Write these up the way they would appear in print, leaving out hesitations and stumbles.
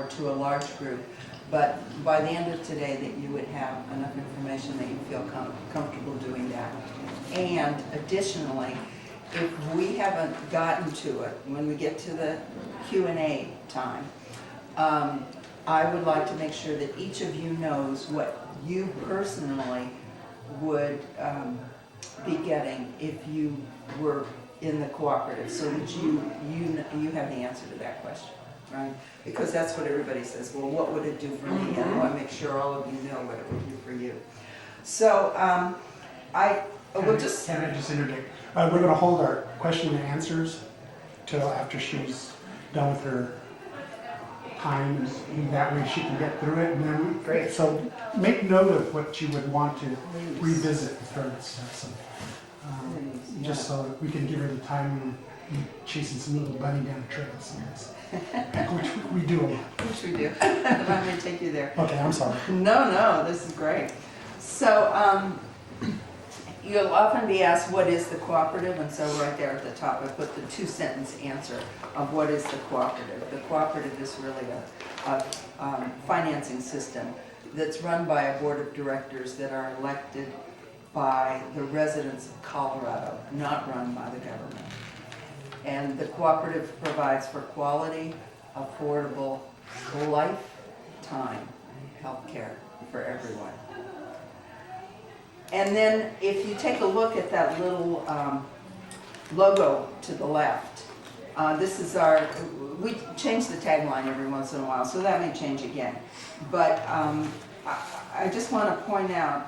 or to a large group, but by the end of today that you would have enough information that you feel comfortable doing that. And additionally, if we haven't gotten to it, when we get to the Q&A time, I would like to make sure that each of you knows what you personally would be getting if you were in the cooperative, so that you have the answer to that question, right? Because that's what everybody says, well, what would it do for me? And I want to make sure all of you know what it would do for you. So we'll just... Can I just interject? We're going to hold our question and answers till after she's done with her time, and that way she can get through it. And then, Great. So make note of what you would want to revisit with her and stuff. So, just so that we can give her the time and chasing some little bunny down the trail. So which we do a lot. Which we do. Let me take you there. Okay, I'm sorry. No, this is great. So you'll often be asked, what is the cooperative? And so right there at the top, I put the 2-sentence answer of what is the cooperative. The cooperative is really a financing system that's run by a board of directors that are elected by the residents of Colorado, not run by the government. And the cooperative provides for quality, affordable, lifetime health care for everyone. And then if you take a look at that little logo to the left, this is we change the tagline every once in a while, so that may change again. But I just want to point out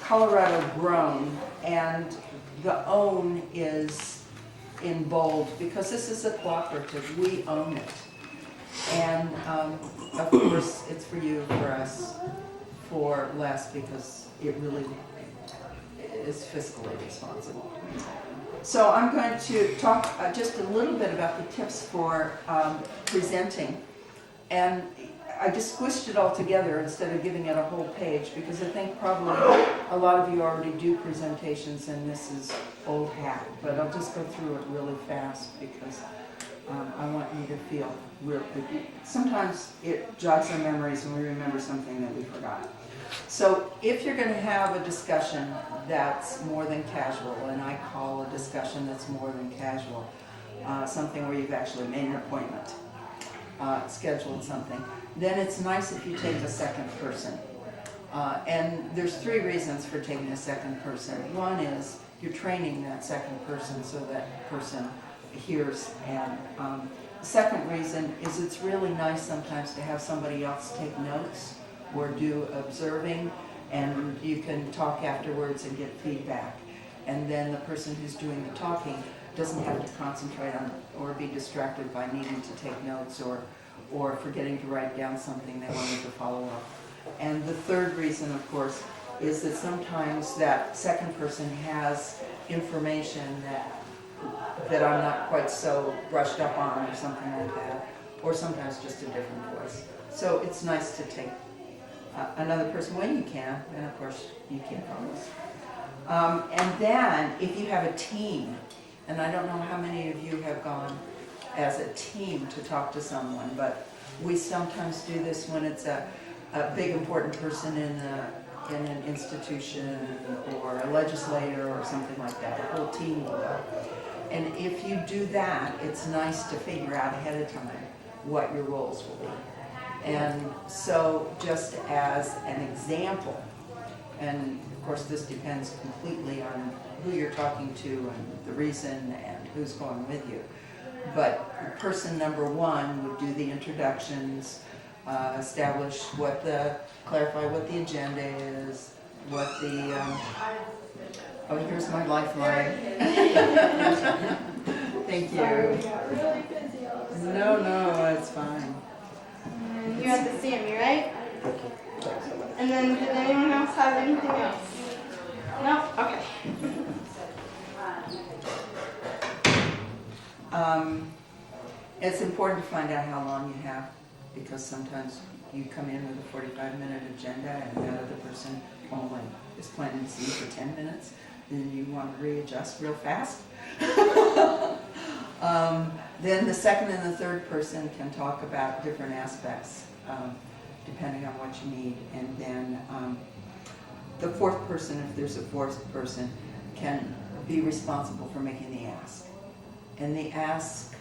Colorado grown, and the own is in bold because this is a cooperative. We own it. And of course, it's for you, for us, for less because it really is fiscally responsible. So I'm going to talk just a little bit about the tips for presenting. And I just squished it all together instead of giving it a whole page because I think probably a lot of you already do presentations and this is old hat. But I'll just go through it really fast because I want you to feel sometimes it jogs our memories and we remember something that we forgot. So if you're going to have a discussion that's more than casual, and I call a discussion that's more than casual, something where you've actually made an appointment, scheduled something, then it's nice if you take a second person. And there's 3 reasons for taking a second person. One is you're training that second person so that person hears. And the second reason is it's really nice sometimes to have somebody else take notes or do observing, and you can talk afterwards and get feedback. And then the person who's doing the talking doesn't have to concentrate on or be distracted by needing to take notes or forgetting to write down something they wanted to follow up. And the third reason, of course, is that sometimes that second person has information that I'm not quite so brushed up on or something like that, or sometimes just a different voice. So it's nice to take another person when you can, and of course you can't always. And then if you have a team, and I don't know how many of you have gone as a team to talk to someone, but we sometimes do this when it's a big important person in an institution or a legislator or something like that. A whole team will go. And if you do that, it's nice to figure out ahead of time what your roles will be. And so just as an example, and of course this depends completely on who you're talking to and the reason and who's going with you, but person number 1 would do the introductions, clarify what the agenda is, what the, oh, here's my lifeline. Thank you. No, it's fine. You have to see me, right? And then did anyone else have anything else? No? Okay. It's important to find out how long you have, because sometimes you come in with a 45-minute agenda and that other person only is planning to see you for 10 minutes, and then you want to readjust real fast. Then the second and the third person can talk about different aspects, depending on what you need. And then the fourth person, if there's a fourth person, can be responsible for making the ask. And the ask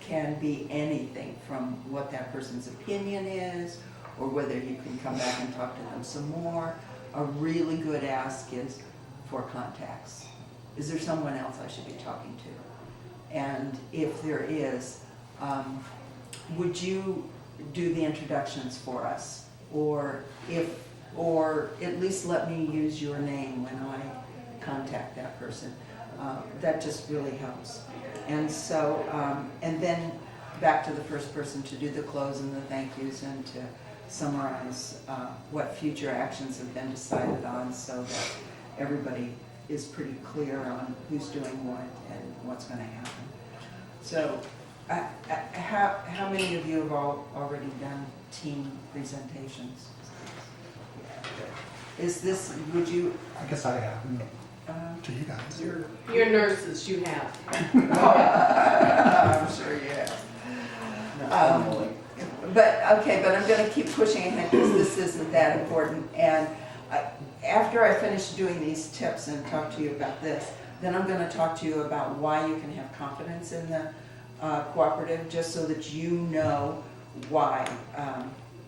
can be anything from what that person's opinion is, or whether you can come back and talk to them some more. A really good ask is for contacts. Is there someone else I should be talking to? And if there is, would you do the introductions for us? Or at least let me use your name when I contact that person. That just really helps. And so, and then back to the first person to do the close and the thank yous and to summarize what future actions have been decided on so that everybody is pretty clear on who's doing what and what's going to happen. So how many of you have already done team presentations? Is this, would you? I guess I have, to you guys. Your nurses, you have. I'm sure you have. But I'm going to keep pushing ahead because this isn't that important. And after I finish doing these tips and talk to you about this, then I'm going to talk to you about why you can have confidence in the cooperative, just so that you know why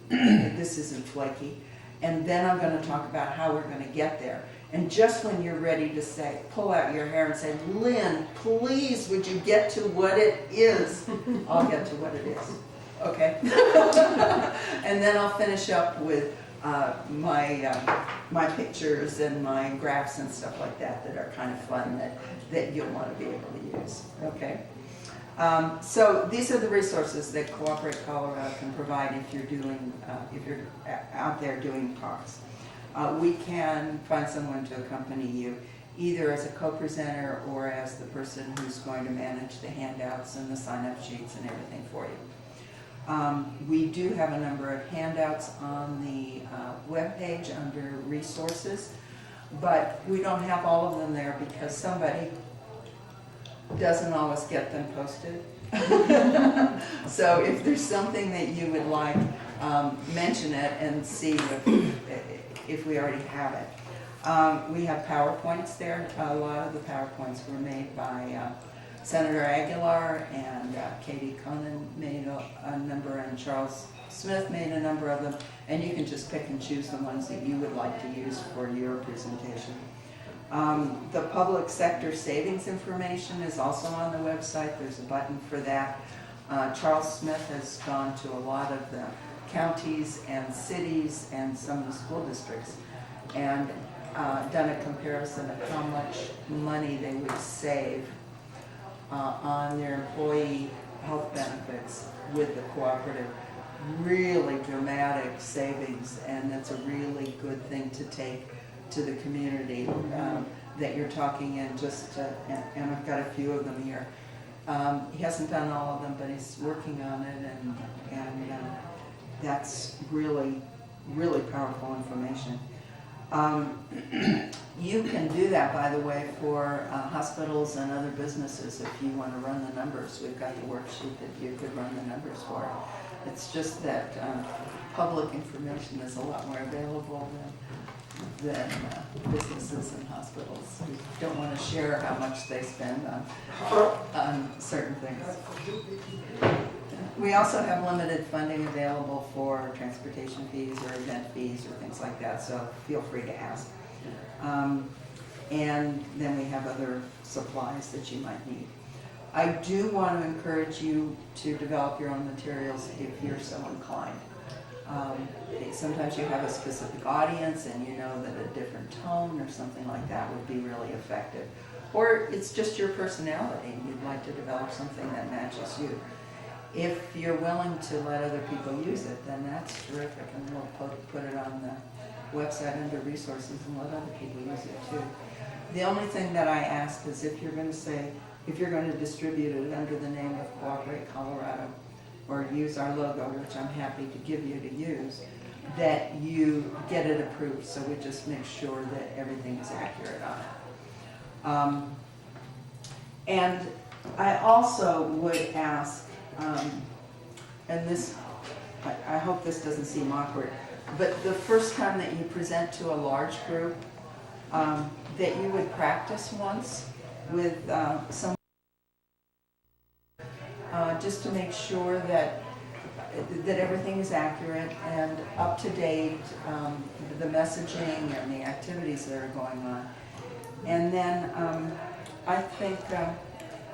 this isn't flaky. And then I'm going to talk about how we're going to get there. And just when you're ready to say, pull out your hair and say, Lynn, please, would you get to what it is? I'll get to what it is. Okay? And then I'll finish up with my pictures and my graphs and stuff like that that are kind of fun that you'll want to be able to use. Okay? So these are the resources that Cooperate Colorado can provide if you're out there doing talks. We can find someone to accompany you, either as a co-presenter or as the person who's going to manage the handouts and the sign-up sheets and everything for you. We do have a number of handouts on the webpage under resources, but we don't have all of them there because somebody doesn't always get them posted. So if there's something that you would like, mention it and see if we already have it. We have PowerPoints there. A lot of the PowerPoints were made by Senator Aguilar, and Katie Conan made a number, and Charles Smith made a number of them, and you can just pick and choose the ones that you would like to use for your presentation. The public sector savings information is also on the website. There's a button for that. Charles Smith has gone to a lot of the counties and cities and some of the school districts and done a comparison of how much money they would save on their employee health benefits with the cooperative. Really dramatic savings, and that's a really good thing to take to the community that you're talking in. And I've got a few of them here. He hasn't done all of them, but he's working on it, and that's really, really powerful information. You can do that, by the way, for hospitals and other businesses if you want to run the numbers. We've got the worksheet that you could run the numbers for. It's just that public information is a lot more available than businesses and hospitals who don't want to share how much they spend on certain things. We also have limited funding available for transportation fees or event fees or things like that, so feel free to ask. And then we have other supplies that you might need. I do want to encourage you to develop your own materials if you're so inclined. Sometimes you have a specific audience and you know that a different tone or something like that would be really effective. Or it's just your personality and you'd like to develop something that matches you. If you're willing to let other people use it, then that's terrific, and we'll put it on the website under resources and let other people use it too. The only thing that I ask is if you're going to distribute it under the name of Cooperate Colorado, or use our logo, which I'm happy to give you to use, that you get it approved, so we just make sure that everything is accurate on it. I also would ask, and this, I hope this doesn't seem awkward, but the first time that you present to a large group, that you would practice once with some, just to make sure that everything is accurate and up to date, the messaging and the activities that are going on. And then I think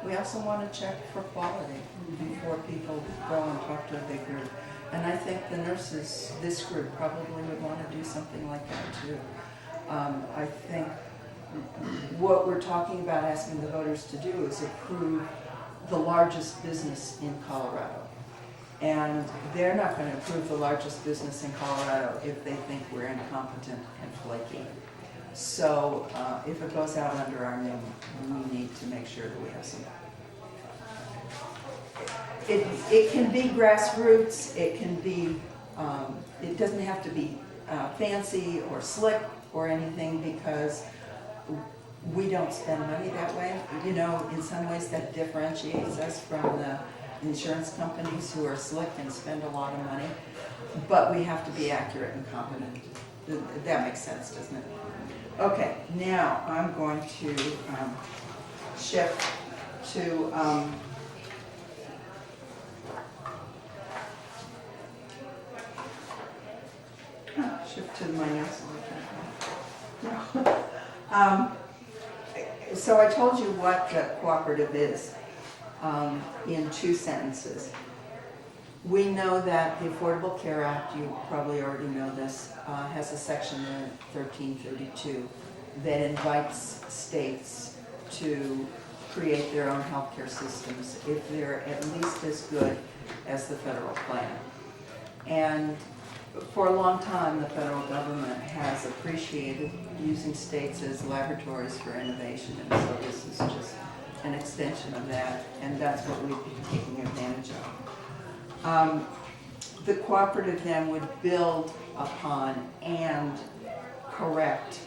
we also want to check for quality before people go and talk to a big group. And I think the nurses, this group, probably would want to do something like that too. I think what we're talking about asking the voters to do is approve the largest business in Colorado. And they're not going to approve the largest business in Colorado if they think we're incompetent and flaky. So if it goes out under our name, we need to make sure that we have some. It can be grassroots, it can be, it doesn't have to be fancy or slick or anything, because we don't spend money that way. You know, in some ways that differentiates us from the insurance companies who are slick and spend a lot of money. But we have to be accurate and competent. That makes sense, doesn't it? Okay, now I'm going to shift to my notes. So I told you what the cooperative is in 2 sentences. We know that the Affordable Care Act, you probably already know this, has a section in 1332 that invites states to create their own healthcare systems if they're at least as good as the federal plan. And for a long time, the federal government has appreciated using states as laboratories for innovation, and so this is just an extension of that, and that's what we'd be taking advantage of. The cooperative then would build upon and correct,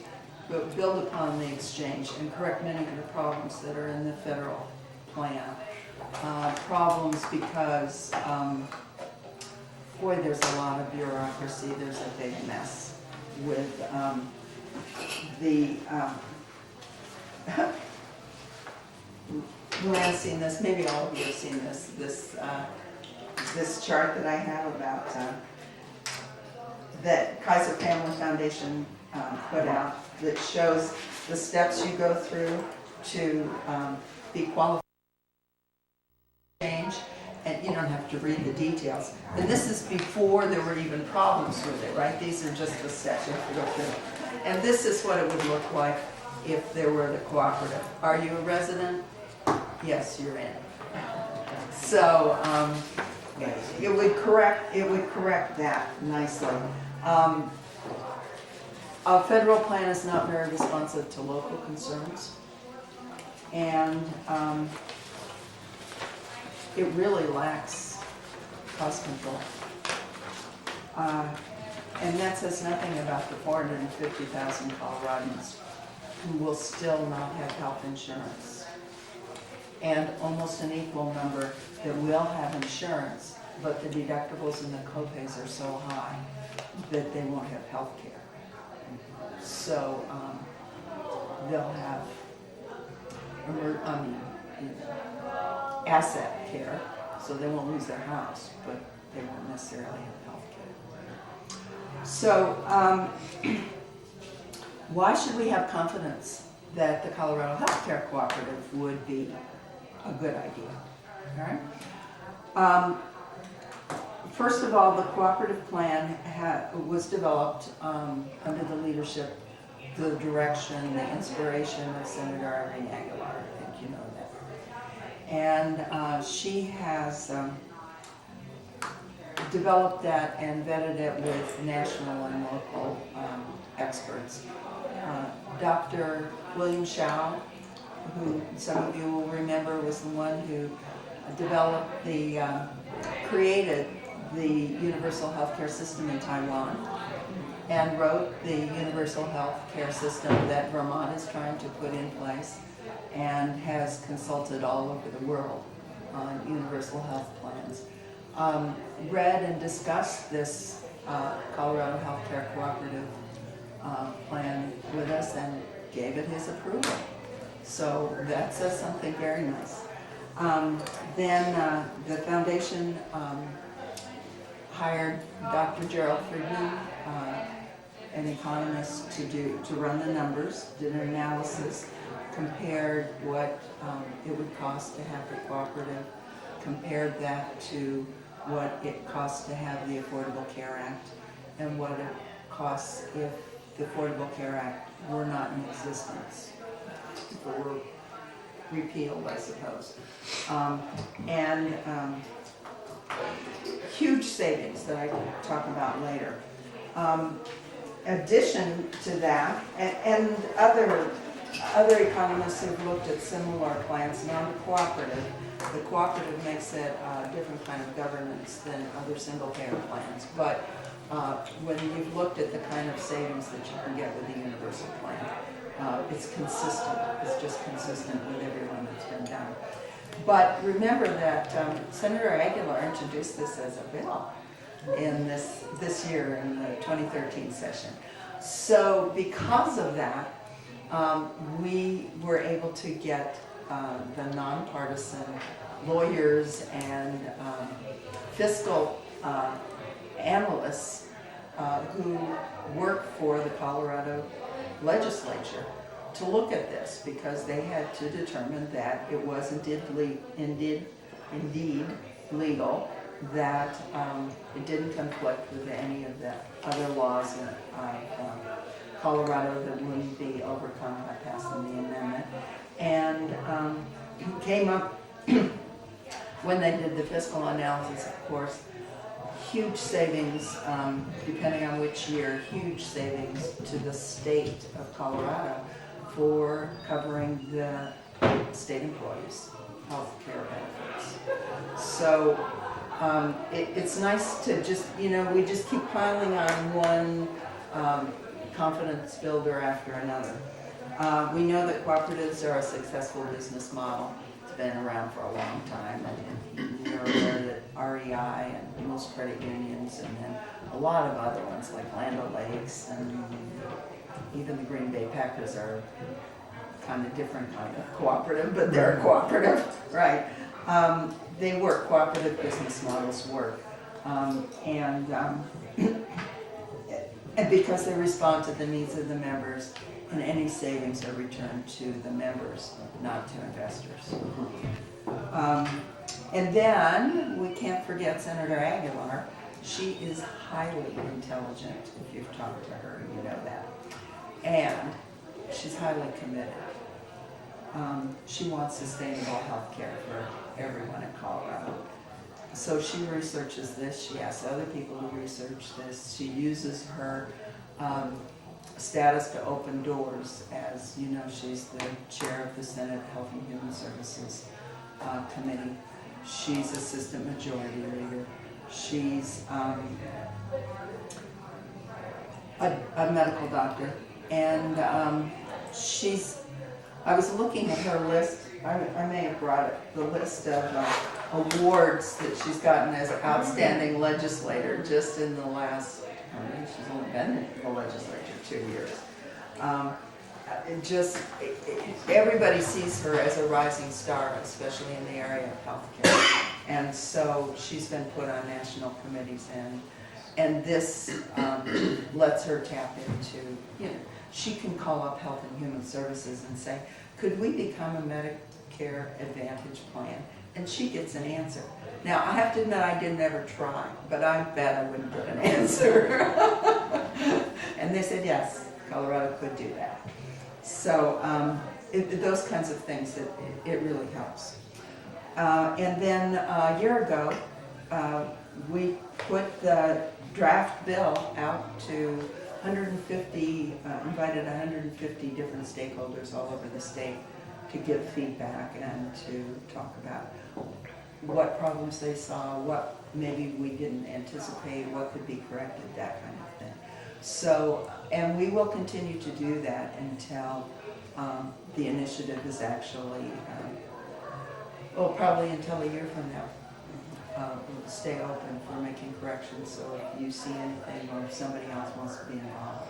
build upon the exchange and correct many of the problems that are in the federal plan. Problems because boy, there's a lot of bureaucracy. There's a big mess with who has seen this? Maybe all of you have seen this chart that I have about that Kaiser Family Foundation put out that shows the steps you go through to be qualified for change. And you don't have to read the details. And this is before there were even problems with it, right? These are just the steps you have to go through. And this is what it would look like if there were the cooperative. Are you a resident? Yes, you're in. So it would correct that nicely. A federal plan is not very responsive to local concerns, and it really lacks cost control. And that says nothing about the 450,000 Coloradans who will still not have health insurance, and almost an equal number that will have insurance, but the deductibles and the copays are so high that they won't have health care. So they'll have asset care, so they won't lose their house, but they won't necessarily have health care. So why should we have confidence that the Colorado Healthcare Cooperative would be a good idea? All right. First of all, the cooperative plan was developed under the leadership, the direction, the inspiration of Senator Irene Aguilar. I think you know that. And she has developed that and vetted it with national and local experts. Dr. William Shao, who some of you will remember was the one who developed created the universal healthcare system in Taiwan and wrote the universal healthcare system that Vermont is trying to put in place. and has consulted all over the world on universal health plans. Read and discussed this Colorado Healthcare Cooperative plan with us and gave it his approval. So that says something very nice. Then the foundation hired Dr. Gerald Friedman, an economist, to run the numbers, did an analysis, compared what it would cost to have the cooperative, compared that to what it costs to have the Affordable Care Act, and what it costs if the Affordable Care Act were not in existence, or were repealed, I suppose. Huge savings that I can talk about later. Addition to that, and other economists have looked at similar plans. Now the cooperative makes it a different kind of governance than other single-payer plans. But when you've looked at the kind of savings that you can get with the universal plan, it's consistent. It's just consistent with everyone that's been done. But remember that Senator Aguilar introduced this as a bill in this year in the 2013 session. So because of that, we were able to get the nonpartisan lawyers and fiscal analysts who work for the Colorado legislature to look at this, because they had to determine that it was indeed legal, that it didn't conflict with any of the other laws of Colorado that wouldn't be overcome by passing the amendment. And came up, when they did the fiscal analysis, of course, huge savings, depending on which year, huge savings to the state of Colorado for covering the state employees' health care benefits. So it's nice to just, we just keep piling on one confidence builder after another. We know that cooperatives are a successful business model. It's been around for a long time, and you're aware that REI and most credit unions, and then a lot of other ones like Land O'Lakes, and even the Green Bay Packers are kind of different kind of cooperative, but they're cooperative, right? They work, cooperative business models work. And because they respond to the needs of the members, and any savings are returned to the members, not to investors. And then we can't forget Senator Aguilar. She is highly intelligent. If you've talked to her, you know that. And she's highly committed. She wants sustainable health care for everyone in Colorado. So she researches this. She asks other people to research this. She uses her status to open doors. As you know, she's the chair of the Senate Health and Human Services Committee. She's assistant majority leader. She's a medical doctor. And I was looking at her list, I may have brought it, the list of awards that she's gotten as outstanding legislator just in the last, she's only been in the legislature 2 years. Everybody sees her as a rising star, especially in the area of healthcare. And so she's been put on national committees, and this lets her tap into, she can call up Health and Human Services and say, could we become a Medicare Advantage plan? And she gets an answer. Now, I have to admit I didn't ever try, but I bet I wouldn't get an answer. And they said, yes, Colorado could do that. So those kinds of things, it really helps. And then a year ago, we put the draft bill out to 150, invited 150 different stakeholders all over the state to give feedback and to talk about what problems they saw, what maybe we didn't anticipate, what could be corrected, that kind of thing. So, and we will continue to do that until The initiative is actually, well, probably until a year from now, will stay open for making corrections. So if you see anything or if somebody else wants to be involved,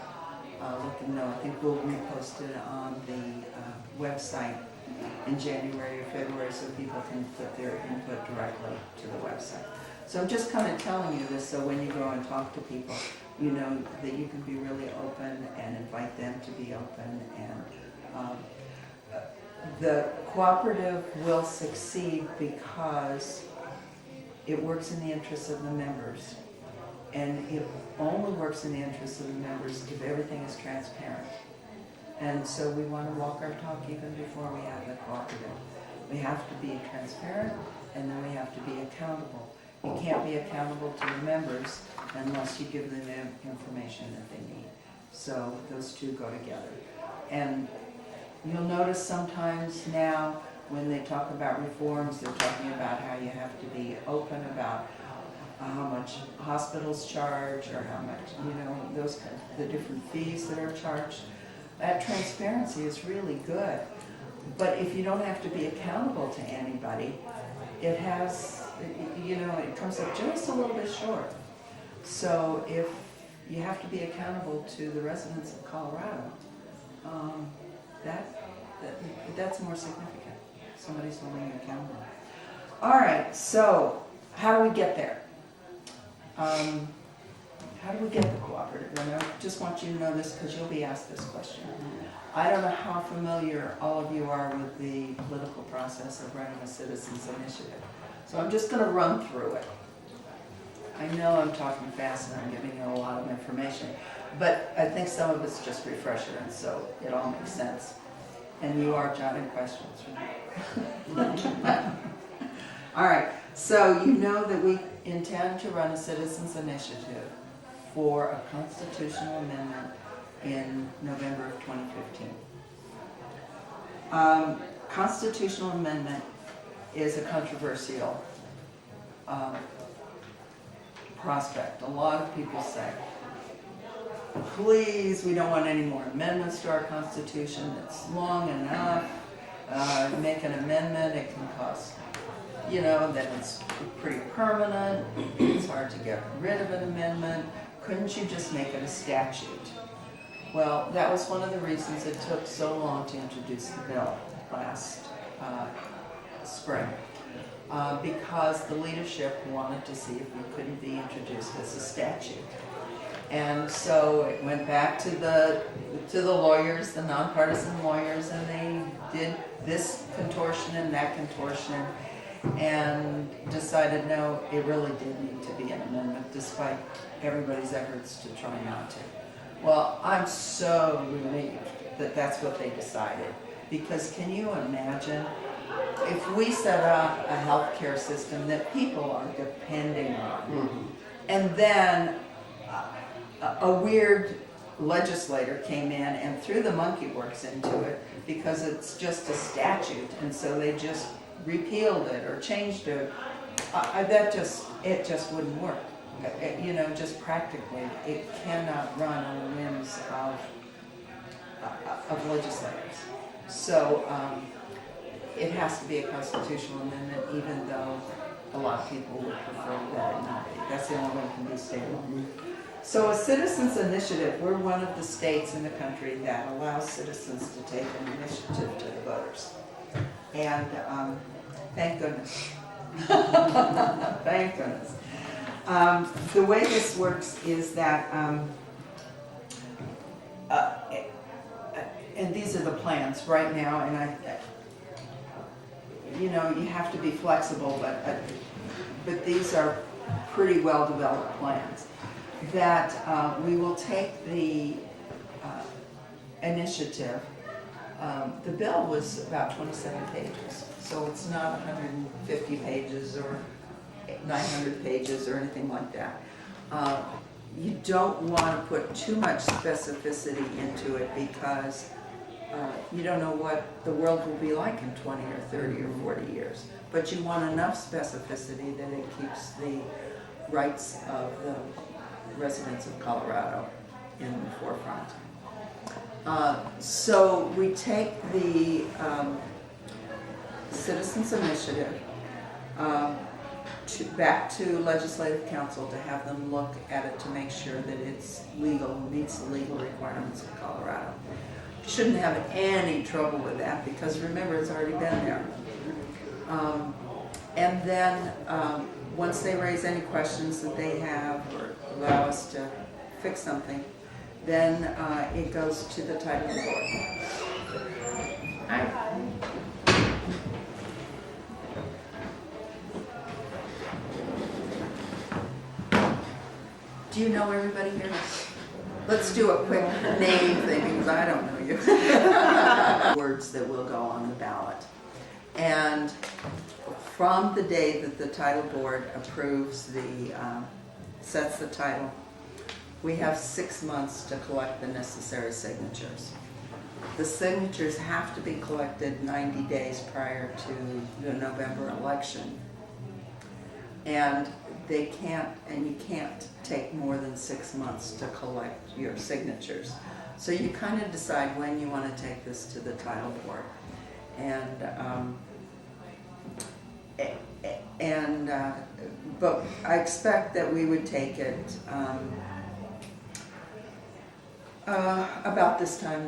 let them know. I think we'll repost it on the website in January or February so people can put their input directly to the website. So I'm just kind of telling you this so when you go and talk to people, you know that you can be really open and invite them to be open. And the cooperative will succeed because it works in the interests of the members. And it only works in the interests of the members if everything is transparent. And so we want to walk our talk even before we have the cooperative. We have to be transparent, and then we have to be accountable. You can't be accountable to the members unless you give them the information that they need. So those two go together. And you'll notice sometimes now when they talk about reforms, they're talking about how you have to be open about how much hospitals charge or how much, you know, those kinds of, the different fees that are charged. That transparency is really good. But if you don't have to be accountable to anybody, it has, you know, it comes up just a little bit short. So if you have to be accountable to the residents of Colorado, that's more significant. Somebody's holding you accountable. All right, so how do we get there? How do we get the cooperative? And I just want you to know this because you'll be asked this question. I don't know how familiar all of you are with the political process of running a citizens initiative. So I'm just going to run through it. I know I'm talking fast and I'm giving you a lot of information, but I think some of it's just refresher, and so it all makes sense. And you are jotting questions, right? All right, so you know that we intend to run a citizens initiative for a constitutional amendment in November of 2015. Constitutional amendment is a controversial prospect. A lot of people say, please, we don't want any more amendments to our Constitution. It's long enough. Make an amendment, it can cost, you know, that it's pretty permanent. It's hard to get rid of an amendment. Couldn't you just make it a statute? Well, that was one of the reasons it took so long to introduce the bill last spring. Because the leadership wanted to see if it couldn't be introduced as a statute. And so it went back to the lawyers, the nonpartisan lawyers, and they did this contortion and that contortion and decided, no, it really did need to be an amendment despite everybody's efforts to try not to. Well, I'm so relieved that that's what they decided, because can you imagine if we set up a healthcare system that people are depending on, and then a weird legislator came in and threw the monkey works into it because it's just a statute, and so they just repealed it or changed it. It just wouldn't work. You know, just practically, it cannot run on the whims of legislators. So it has to be a constitutional amendment, even though a lot of people would prefer that it not be. That's the only way it can be statewide. So a citizens initiative, we're one of the states in the country that allows citizens to take an initiative to the voters. And thank goodness. Thank goodness. The way this works is that, and these are the plans right now, and you know, you have to be flexible, but these are pretty well developed plans. That we will take the initiative. The bill was about 27 pages, so it's not 150 pages or 900 pages or anything like that. You don't want to put too much specificity into it because you don't know what the world will be like in 20 or 30 or 40 years. But you want enough specificity that it keeps the rights of the residents of Colorado in the forefront. So we take the Citizens Initiative back to Legislative Council to have them look at it to make sure that it's legal, meets the legal requirements of Colorado. Shouldn't have any trouble with that because remember, it's already been there. And then once they raise any questions that they have or allow us to fix something, then it goes to the title board. Do you know everybody here? Let's do a quick name thing because I don't know you. Words that will go on the ballot. And from the day that the title board approves sets the title, we have 6 months to collect the necessary signatures. The signatures have to be collected 90 days prior to the November election. And you can't take more than 6 months to collect your signatures. So you kind of decide when you want to take this to the title board. But I expect that we would take it about this time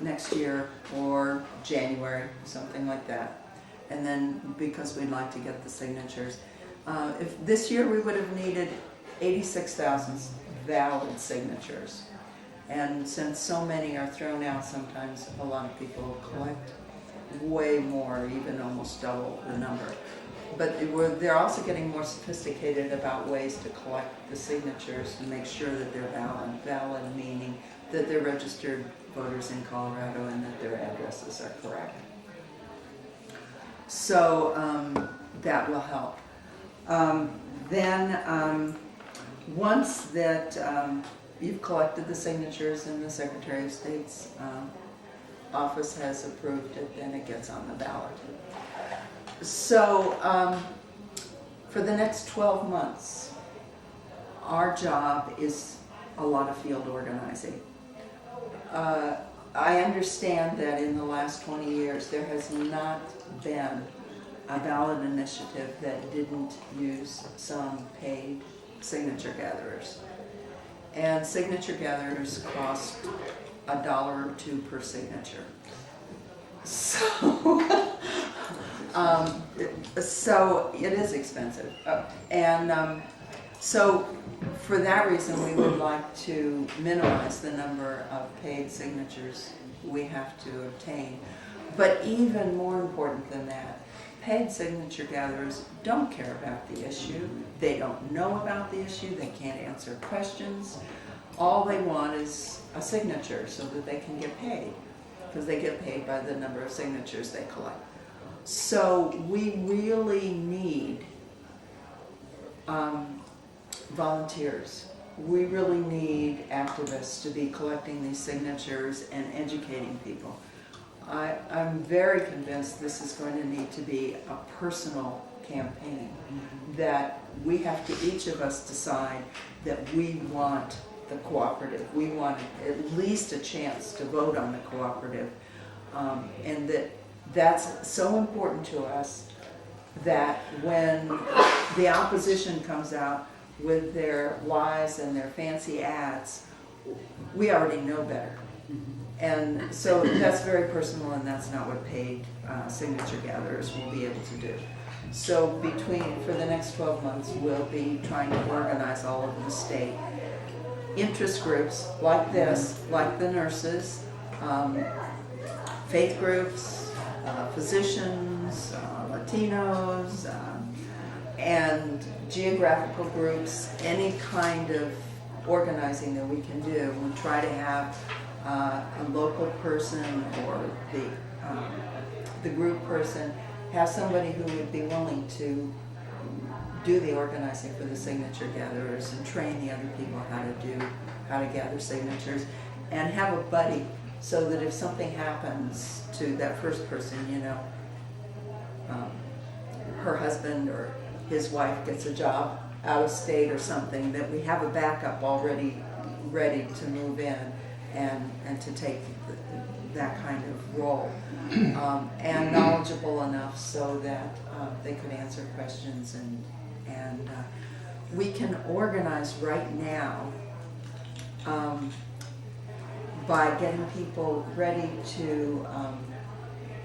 next year or January, something like that. And then because we'd like to get the signatures. If this year we would have needed 86,000 valid signatures. And since so many are thrown out, sometimes a lot of people collect way more, even almost double the number. But they're also getting more sophisticated about ways to collect the signatures to make sure that they're valid. Valid meaning that they're registered voters in Colorado and that their addresses are correct. So that will help. Then once that you've collected the signatures and the Secretary of State's office has approved it, then it gets on the ballot. So for the next 12 months, our job is a lot of field organizing. I understand that in the last 20 years there has not been a ballot initiative that didn't use some paid signature gatherers. And signature gatherers cost $1 or $2 per signature. So it is expensive. So for that reason, we would like to minimize the number of paid signatures we have to obtain. But even more important than that, paid signature gatherers don't care about the issue. They don't know about the issue. They can't answer questions. All they want is a signature so that they can get paid, because they get paid by the number of signatures they collect. So we really need volunteers. We really need activists to be collecting these signatures and educating people. I'm very convinced this is going to need to be a personal campaign, that we have to, each of us, decide that we want the cooperative. We want at least a chance to vote on the cooperative, and that's so important to us that when the opposition comes out with their lies and their fancy ads, we already know better. And so that's very personal, and that's not what paid signature gatherers will be able to do. So for the next 12 months, we'll be trying to organize all over the state interest groups like this, like the nurses, faith groups, physicians, Latinos, and geographical groups, any kind of organizing that we can do. We try to have a local person or the group person have somebody who would be willing to do the organizing for the signature gatherers and train the other people how to gather signatures, and have a buddy so that if something happens to that first person, her husband or his wife gets a job out of state or something, that we have a backup already ready to move in and to take that kind of role, and knowledgeable enough so that they could answer questions, and we can organize right now by getting people ready to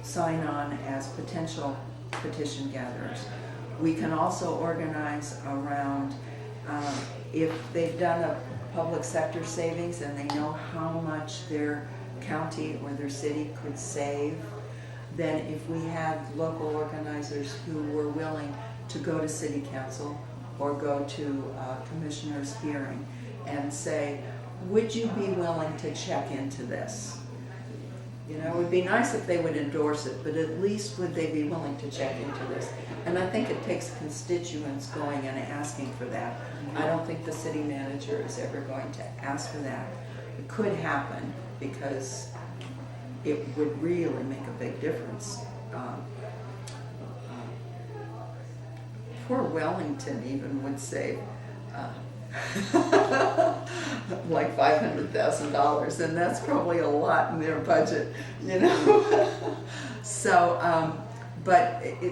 sign on as potential petition gatherers. We can also organize around if they've done a public sector savings and they know how much their county or their city could save, then if we had local organizers who were willing to go to city council or go to a commissioner's hearing and say, would you be willing to check into this? You know, it would be nice if they would endorse it, but at least would they be willing to check into this? And I think it takes constituents going and asking for that. I don't think the city manager is ever going to ask for that. It could happen because it would really make a big difference. Poor Wellington even would save like $500,000, and that's probably a lot in their budget, you know. So,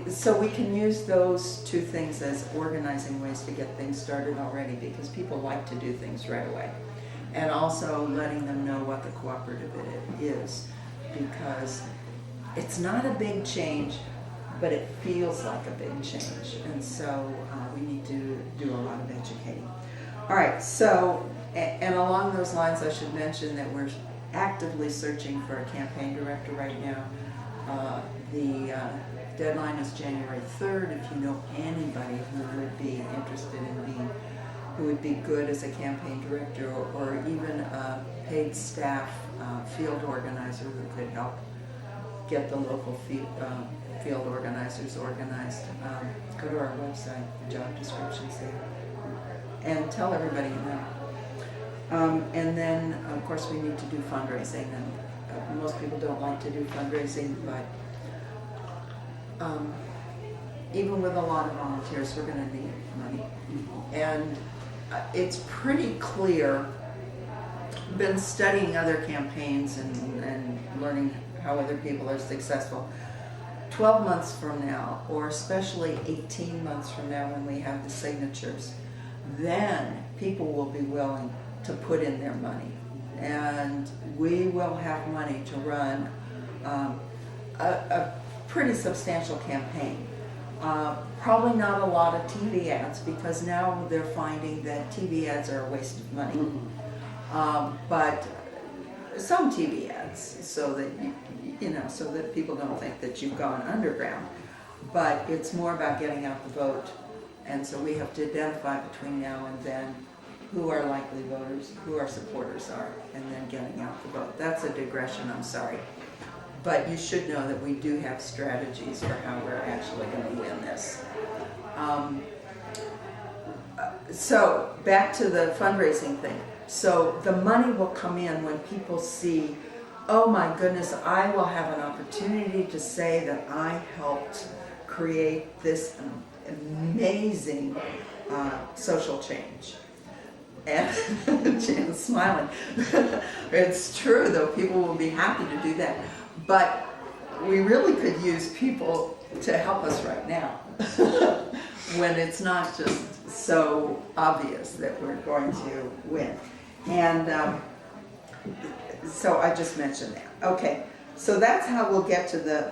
so we can use those two things as organizing ways to get things started already, because people like to do things right away, and also letting them know what the cooperative is, because it's not a big change, but it feels like a big change, and so we need to do a lot of educating. All right, so, and along those lines, I should mention that we're actively searching for a campaign director right now. The deadline is January 3rd. If you know anybody who would be interested in being, who would be good as a campaign director, or even a paid staff field organizer who could help get the local field organizers organized, go to our website, the job description's there. And tell everybody you know. And then, of course, we need to do fundraising, and most people don't like to do fundraising, but even with a lot of volunteers, we're going to need money. And it's pretty clear, been studying other campaigns and learning how other people are successful. 12 months from now, or especially 18 months from now when we have the signatures, then people will be willing to put in their money, and we will have money to run a pretty substantial campaign. Probably not a lot of TV ads, because now they're finding that TV ads are a waste of money. But some TV ads, so that you know, so that people don't think that you've gone underground. But it's more about getting out the vote. And so we have to identify between now and then who our likely voters, who our supporters are, and then getting out the vote. That's a digression, I'm sorry. But you should know that we do have strategies for how we're actually going to win this. So back to the fundraising thing. So the money will come in when people see, oh my goodness, I will have an opportunity to say that I helped create this amazing social change. And Jan's smiling. It's true, though. People will be happy to do that. But we really could use people to help us right now when it's not just so obvious that we're going to win. And so I just mentioned that. Okay, so that's how we'll get to the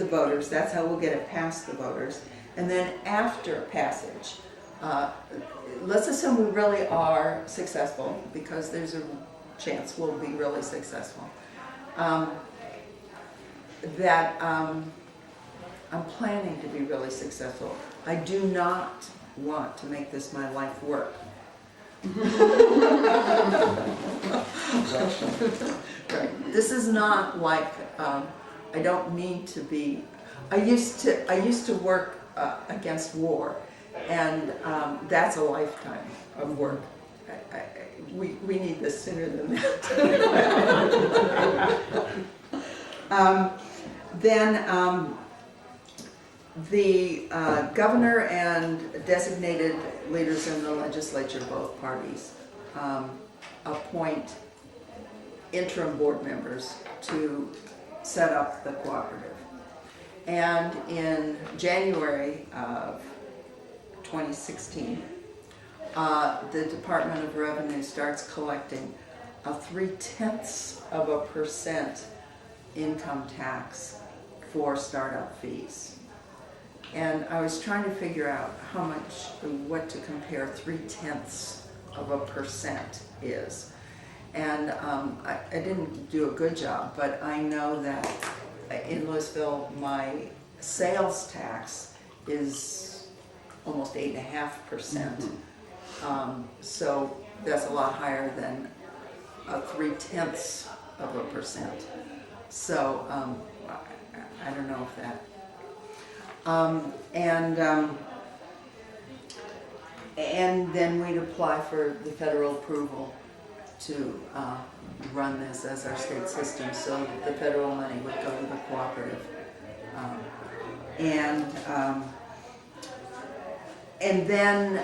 voters. That's how we'll get it past the voters. And then after passage, let's assume we really are successful, because there's a chance we'll be really successful. I'm planning to be really successful. I do not want to make this my life work. Right. This is not like, I don't need to be, I used to work against war, and that's a lifetime of work. We need this sooner than that. Then the governor and designated leaders in the legislature, both parties, appoint interim board members to set up the cooperative. And in January of 2016, the Department of Revenue starts collecting a 0.3% income tax for startup fees. And I was trying to figure out what to compare 0.3% is. And I didn't do a good job, but I know that in Louisville, my sales tax is almost 8.5%. So that's a lot higher than a 0.3%. So I don't know if that. And then we'd apply for the federal approval to run this as our state system, so that the federal money would go to the cooperative. And then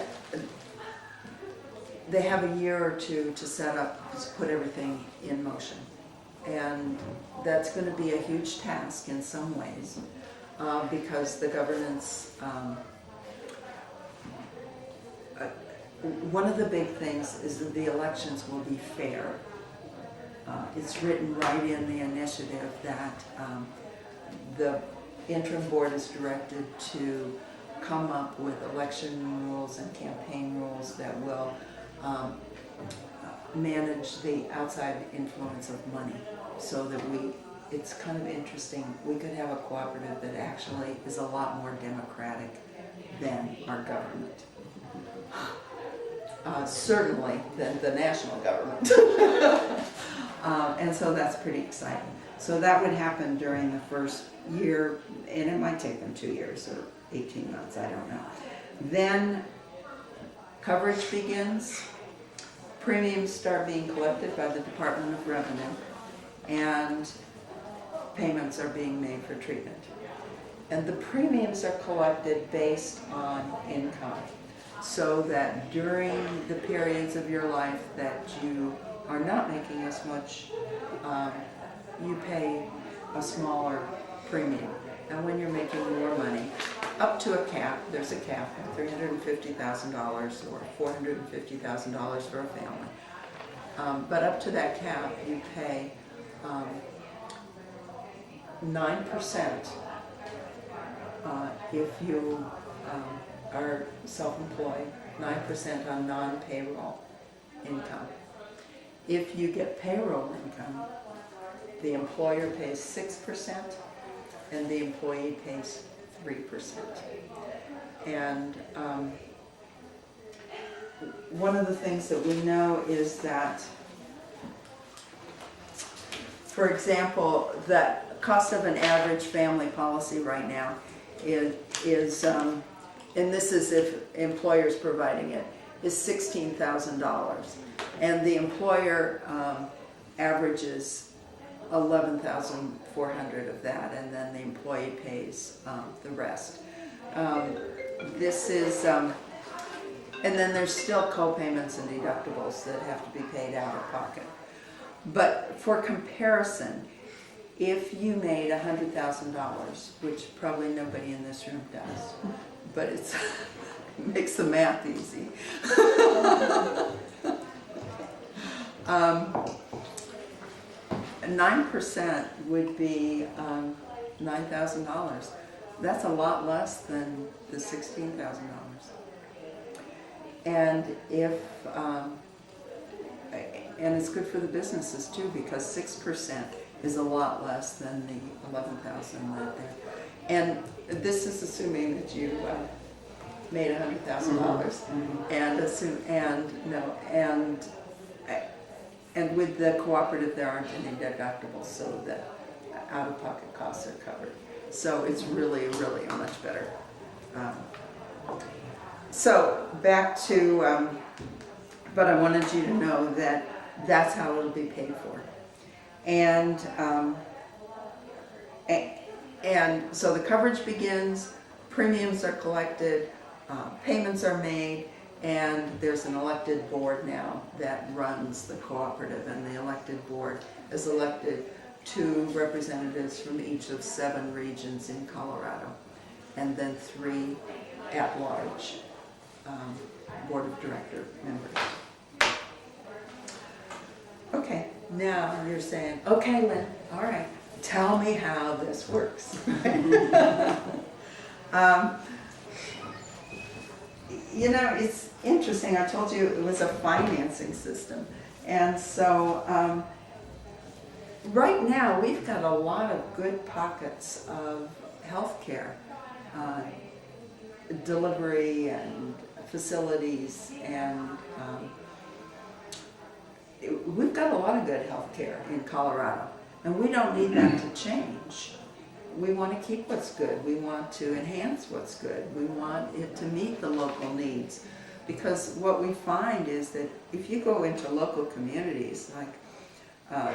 they have a year or two to set up, to put everything in motion. And that's going to be a huge task in some ways, because the governance, one of the big things is that the elections will be fair. It's written right in the initiative that the interim board is directed to come up with election rules and campaign rules that will manage the outside influence of money, so that it's kind of interesting, we could have a cooperative that actually is a lot more democratic than our government. Certainly than the national government. And so that's pretty exciting. So that would happen during the first year, and it might take them 2 years or 18 months, I don't know. Then coverage begins, premiums start being collected by the Department of Revenue, and payments are being made for treatment. And the premiums are collected based on income, so that during the periods of your life that you are not making as much, you pay a smaller premium. And when you're making more money, up to a cap, there's a cap, $350,000 or $450,000 for a family. But up to that cap, you pay 9% if you are self-employed, 9% on non-payroll income. If you get payroll income, the employer pays 6% and the employee pays 3%. And one of the things that we know is that, for example, the cost of an average family policy right now is and this is if employer's providing it, is $16,000. And the employer averages $11,400 of that, and then the employee pays the rest. This is, and then there's still co-payments and deductibles that have to be paid out of pocket. But for comparison, if you made $100,000, which probably nobody in this room does, but it makes the math easy. 9% would be $9,000. That's a lot less than the $16,000. And and it's good for the businesses too, because 6% is a lot less than the $11,000 that they're. And this is assuming that you made $100,000, and with the cooperative there aren't any deductibles, so that out-of-pocket costs are covered. So it's really, really a much better. So back to, but I wanted you to know that that's how it'll be paid for. And so the coverage begins, premiums are collected, payments are made, And there's an elected board now that runs the cooperative, and the elected board is elected 2 representatives from each of 7 regions in Colorado, and then 3 at-large board of director members. Okay, now you're saying, okay, Lynn, all right, tell me how this works. You know, it's interesting. I told you it was a financing system. And so right now we've got a lot of good pockets of healthcare, delivery and facilities, and we've got a lot of good healthcare in Colorado. And we don't need that to change. We want to keep what's good. We want to enhance what's good. We want it to meet the local needs. Because what we find is that if you go into local communities like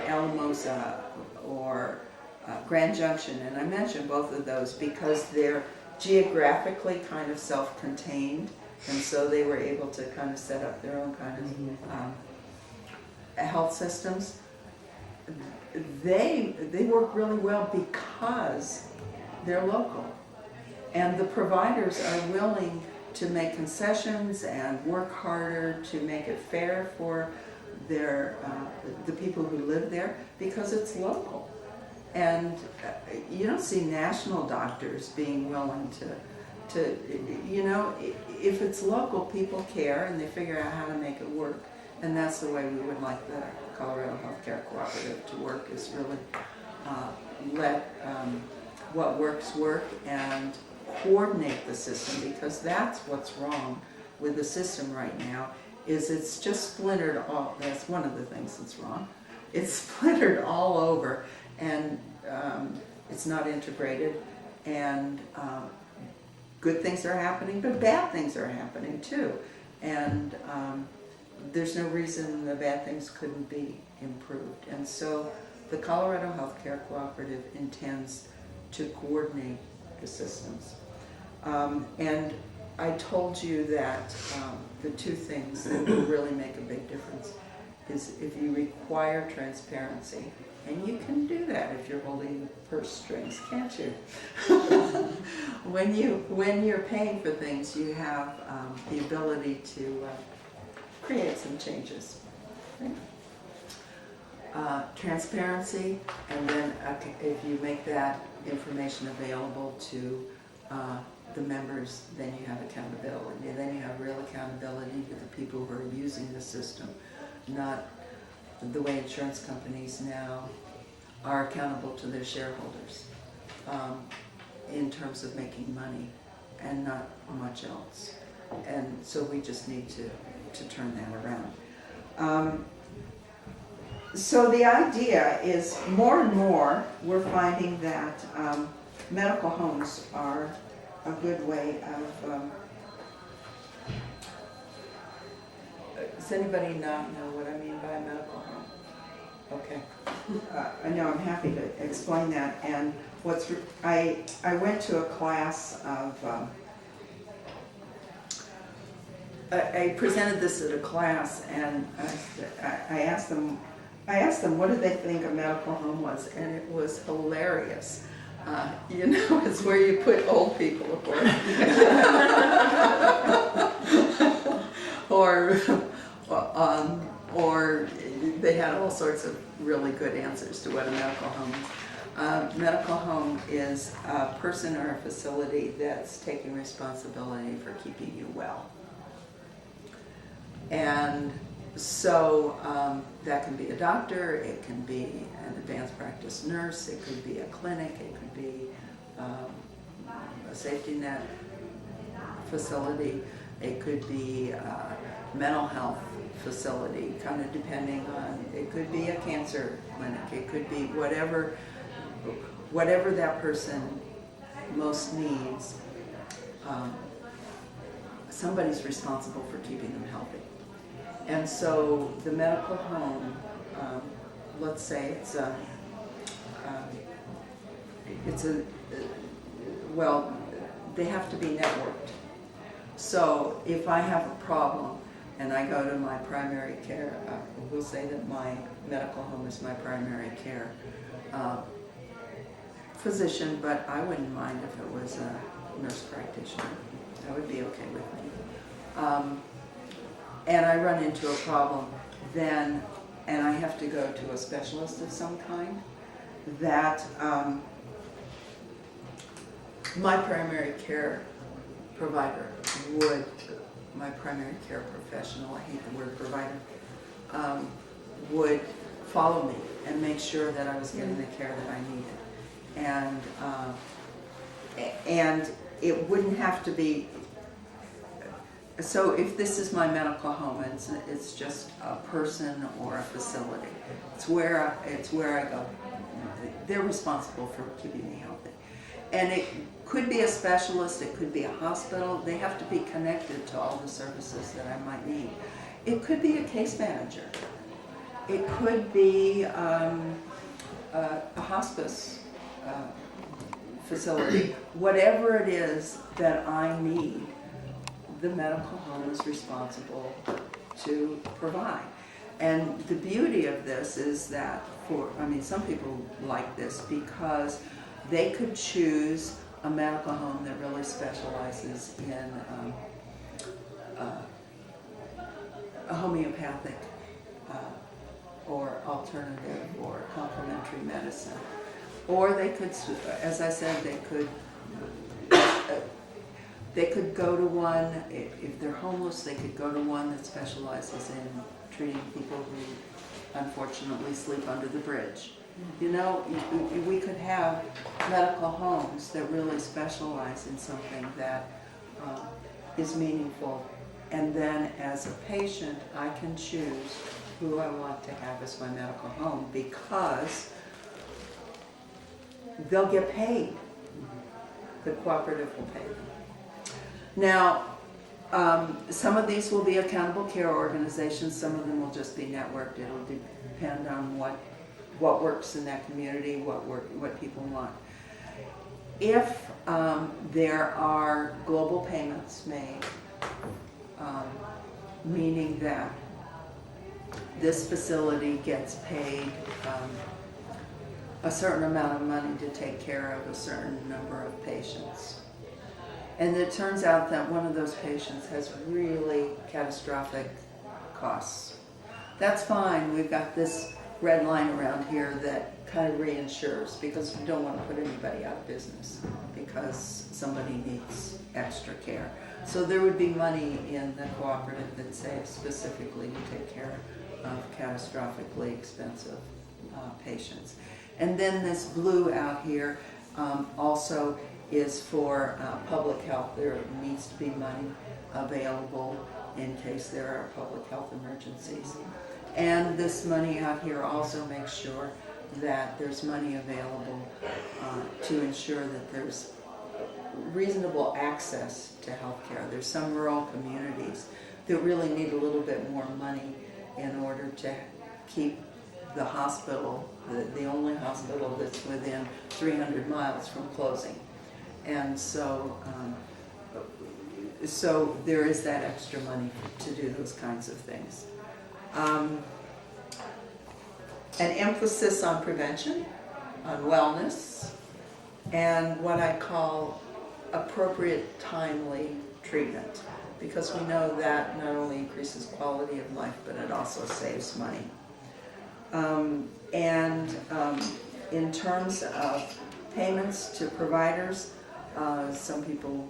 Alamosa or Grand Junction, and I mention both of those because they're geographically kind of self-contained, and so they were able to kind of set up their own kind of health systems. They work really well because they're local, and the providers are willing to make concessions and work harder to make it fair for their the people who live there because it's local. And you don't see national doctors being willing to you know, if it's local, people care and they figure out how to make it work. And that's the way we would like the Colorado Healthcare Cooperative to work, is really let what works work and coordinate the system, because that's what's wrong with the system right now, is it's just splintered all. That's one of the things that's wrong. It's splintered all over, and it's not integrated, and good things are happening, but bad things are happening too. And there's no reason the bad things couldn't be improved. And so the Colorado Healthcare Cooperative intends to coordinate the systems. And I told you that the 2 things that will really make a big difference is if you require transparency, and you can do that if you're holding purse strings, can't you? When you're paying for things, you have the ability to create some changes. Transparency, and then if you make that information available to the members, then you have accountability. And then you have real accountability to the people who are using the system, not the way insurance companies now are accountable to their shareholders in terms of making money and not much else. And so we just need to turn that around. So the idea is more and more we're finding that medical homes are a good way of... does anybody not know what I mean by a medical home? Okay. I know, I'm happy to explain that. And I went to a class of... I presented this at a class, and I asked them what did they think a medical home was, and it was hilarious. You know, it's where you put old people, of course. or they had all sorts of really good answers to what a medical home is. Medical home is a person or a facility that's taking responsibility for keeping you well. And so that can be a doctor, it can be an advanced practice nurse, it could be a clinic, it could be a safety net facility, it could be a mental health facility, kind of depending on, it could be a cancer clinic, it could be whatever that person most needs. Somebody's responsible for keeping them healthy. And so the medical home, let's say well, they have to be networked. So if I have a problem and I go to my primary care, we'll say that my medical home is my primary care physician, but I wouldn't mind if it was a nurse practitioner. That would be okay with me. And I run into a problem then, and I have to go to a specialist of some kind, that my primary care provider would, my primary care professional, I hate the word provider, would follow me and make sure that I was getting the care that I needed. And it wouldn't have to be, so if this is my medical home, it's just a person or a facility. It's where I go. They're responsible for keeping me healthy. And it could be a specialist, it could be a hospital. They have to be connected to all the services that I might need. It could be a case manager. It could be a hospice facility. Whatever it is that I need, the medical home is responsible to provide. And the beauty of this is that some people like this because they could choose a medical home that really specializes in a homeopathic or alternative or complementary medicine. Or they could, as I said, they could go to one, if they're homeless, they could go to one that specializes in treating people who unfortunately sleep under the bridge. You know, we could have medical homes that really specialize in something that is meaningful. And then as a patient, I can choose who I want to have as my medical home because they'll get paid. The cooperative will pay them. Now, some of these will be accountable care organizations, some of them will just be networked. It'll depend on what works in that community, what people want. If there are global payments made, meaning that this facility gets paid a certain amount of money to take care of a certain number of patients, and it turns out that one of those patients has really catastrophic costs, that's fine. We've got this red line around here that kind of reinsures because we don't want to put anybody out of business because somebody needs extra care. So there would be money in the cooperative that saves specifically to take care of catastrophically expensive patients. And then this blue out here also is for public health. There needs to be money available in case there are public health emergencies. And this money out here also makes sure that there's money available to ensure that there's reasonable access to health care. There's some rural communities that really need a little bit more money in order to keep the hospital, the only hospital that's within 300 miles from closing. And so, so there is that extra money to do those kinds of things. An emphasis on prevention, on wellness, and what I call appropriate timely treatment, because we know that not only increases quality of life, but it also saves money. In terms of payments to providers, some people,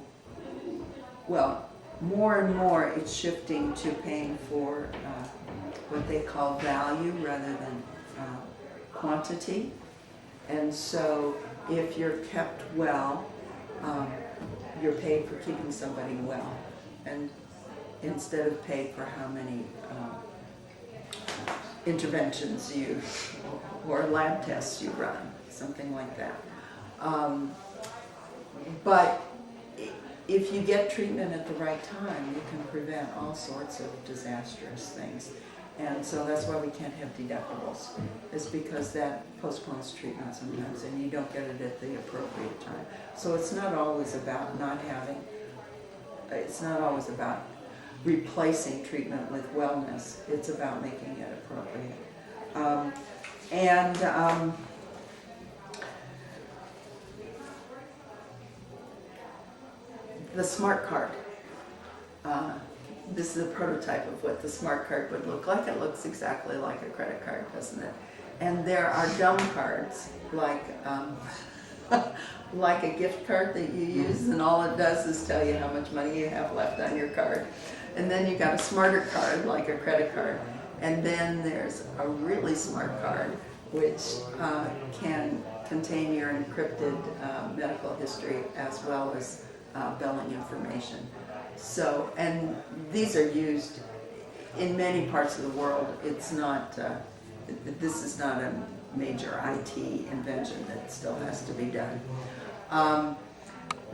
well, more and more it's shifting to paying for what they call value rather than quantity. And so if you're kept well, you're paid for keeping somebody well, and instead of paid for how many interventions or lab tests you run, something like that. But if you get treatment at the right time, you can prevent all sorts of disastrous things. And so that's why we can't have deductibles. It's because that postpones treatment sometimes and you don't get it at the appropriate time. So it's not always about not having it's not always about replacing treatment with wellness. It's about making it appropriate. The smart card. This is a prototype of what the smart card would look like. It looks exactly like a credit card, doesn't it? And there are dumb cards, like like a gift card that you use, and all it does is tell you how much money you have left on your card. And then you got a smarter card, like a credit card. And then there's a really smart card, which can contain your encrypted medical history as well as billing information. So, and these are used in many parts of the world. It's not, this is not a major IT invention that still has to be done.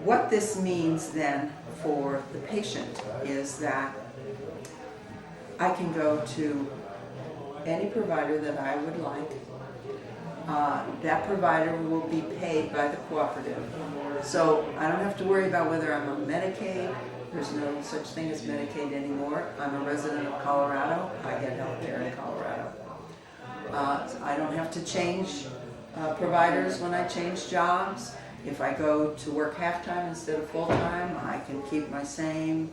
What this means then for the patient is that I can go to any provider that I would like. That provider will be paid by the cooperative. So I don't have to worry about whether I'm on Medicaid. There's no such thing as Medicaid anymore. I'm a resident of Colorado. I get health care in Colorado. So I don't have to change providers when I change jobs. If I go to work half-time instead of full-time, I can keep my same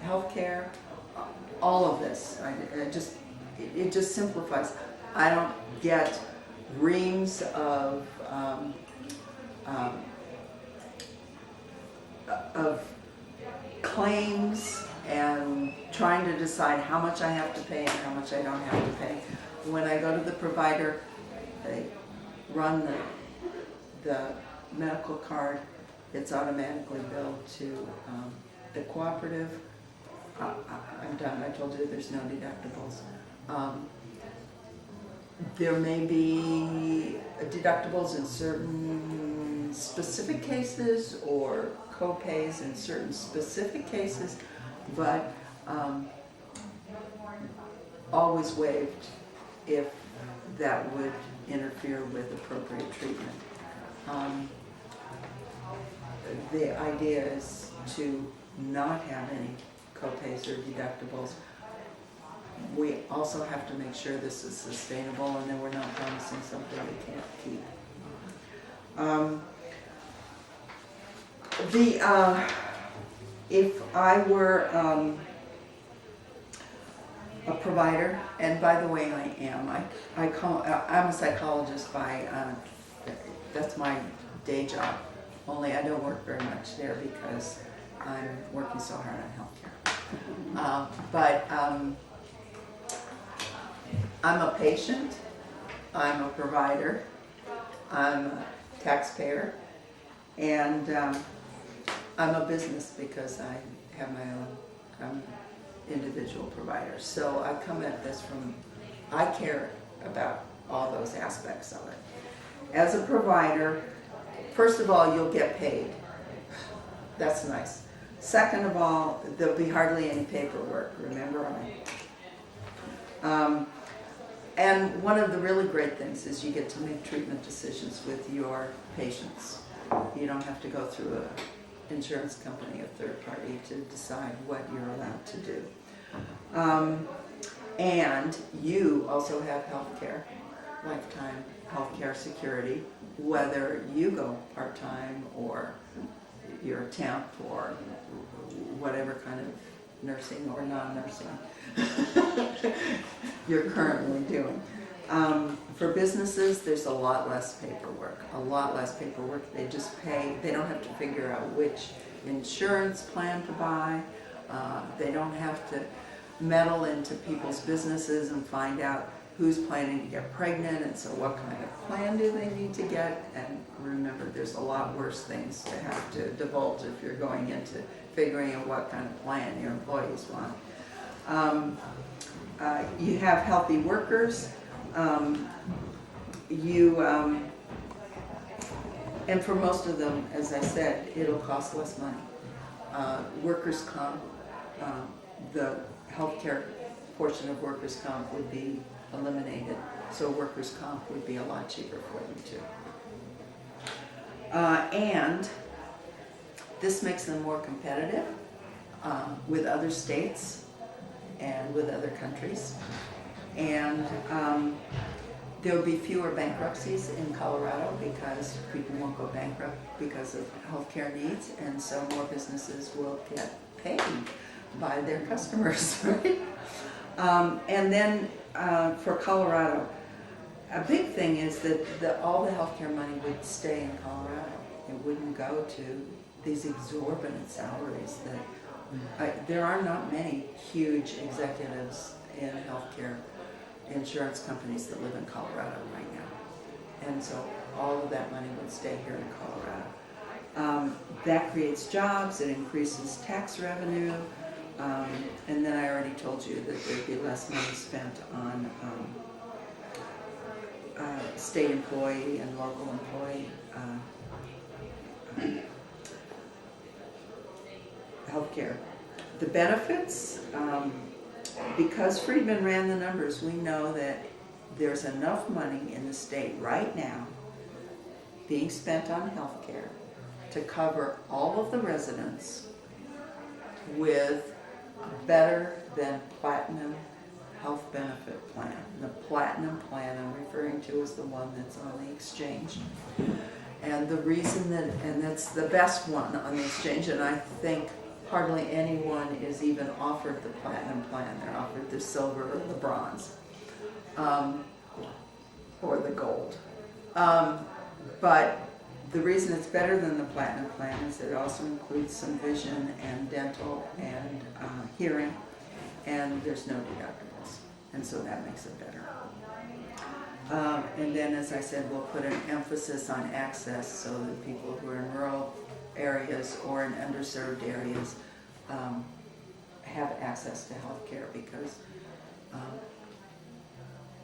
health care. All of this, it just simplifies. I don't get reams of claims and trying to decide how much I have to pay and how much I don't have to pay. When I go to the provider, they run the medical card. It's automatically billed to the cooperative. I'm done. I told you there's no deductibles. There may be deductibles in certain specific cases or co-pays in certain specific cases, but always waived if that would interfere with appropriate treatment. The idea is to not have any co-pays or deductibles. We also have to make sure this is sustainable and that we're not promising something we can't keep. If I were a provider, and by the way I am, I'm a psychologist by, that's my day job, only I don't work very much there because I'm working so hard on healthcare. I'm a patient, I'm a provider, I'm a taxpayer, and I'm a business because I have my own individual provider. So I come at this from, I care about all those aspects of it. As a provider, first of all, you'll get paid. That's nice. Second of all, there'll be hardly any paperwork, remember? And one of the really great things is you get to make treatment decisions with your patients. You don't have to go through an insurance company or third party to decide what you're allowed to do. And you also have health care, lifetime health care security, whether you go part-time or you're a temp or whatever kind of nursing or non-nursing you're currently doing. For businesses, there's a lot less paperwork, They just pay, they don't have to figure out which insurance plan to buy. They don't have to meddle into people's businesses and find out who's planning to get pregnant, and so what kind of plan do they need to get. And remember, there's a lot worse things to have to divulge if you're going into figuring out what kind of plan your employees want. You have healthy workers. And for most of them, as I said, it'll cost less money. Workers' comp, the healthcare portion of workers' comp would be eliminated, so workers' comp would be a lot cheaper for them too. And this makes them more competitive with other states and with other countries. And there'll be fewer bankruptcies in Colorado because people won't go bankrupt because of healthcare needs, and so more businesses will get paid by their customers, right? And then for Colorado, a big thing is that all the healthcare money would stay in Colorado. It wouldn't go to these exorbitant salaries that there are not many huge executives in healthcare insurance companies that live in Colorado right now. And so all of that money would stay here in Colorado. That creates jobs, it increases tax revenue, and then I already told you that there'd be less money spent on state employee and local employee healthcare. The benefits, because Friedman ran the numbers, we know that there's enough money in the state right now being spent on healthcare to cover all of the residents with better than platinum health benefit plan. The platinum plan I'm referring to is the one that's on the exchange. And the reason that, and that's the best one on the exchange, and I think hardly anyone is even offered the platinum plan. They're offered the silver or the bronze, or the gold. But the reason it's better than the platinum plan is it also includes some vision and dental and hearing, and there's no deductibles, and so that makes it better. And then, as I said, we'll put an emphasis on access so that people who are in rural areas or in underserved areas have access to health care, because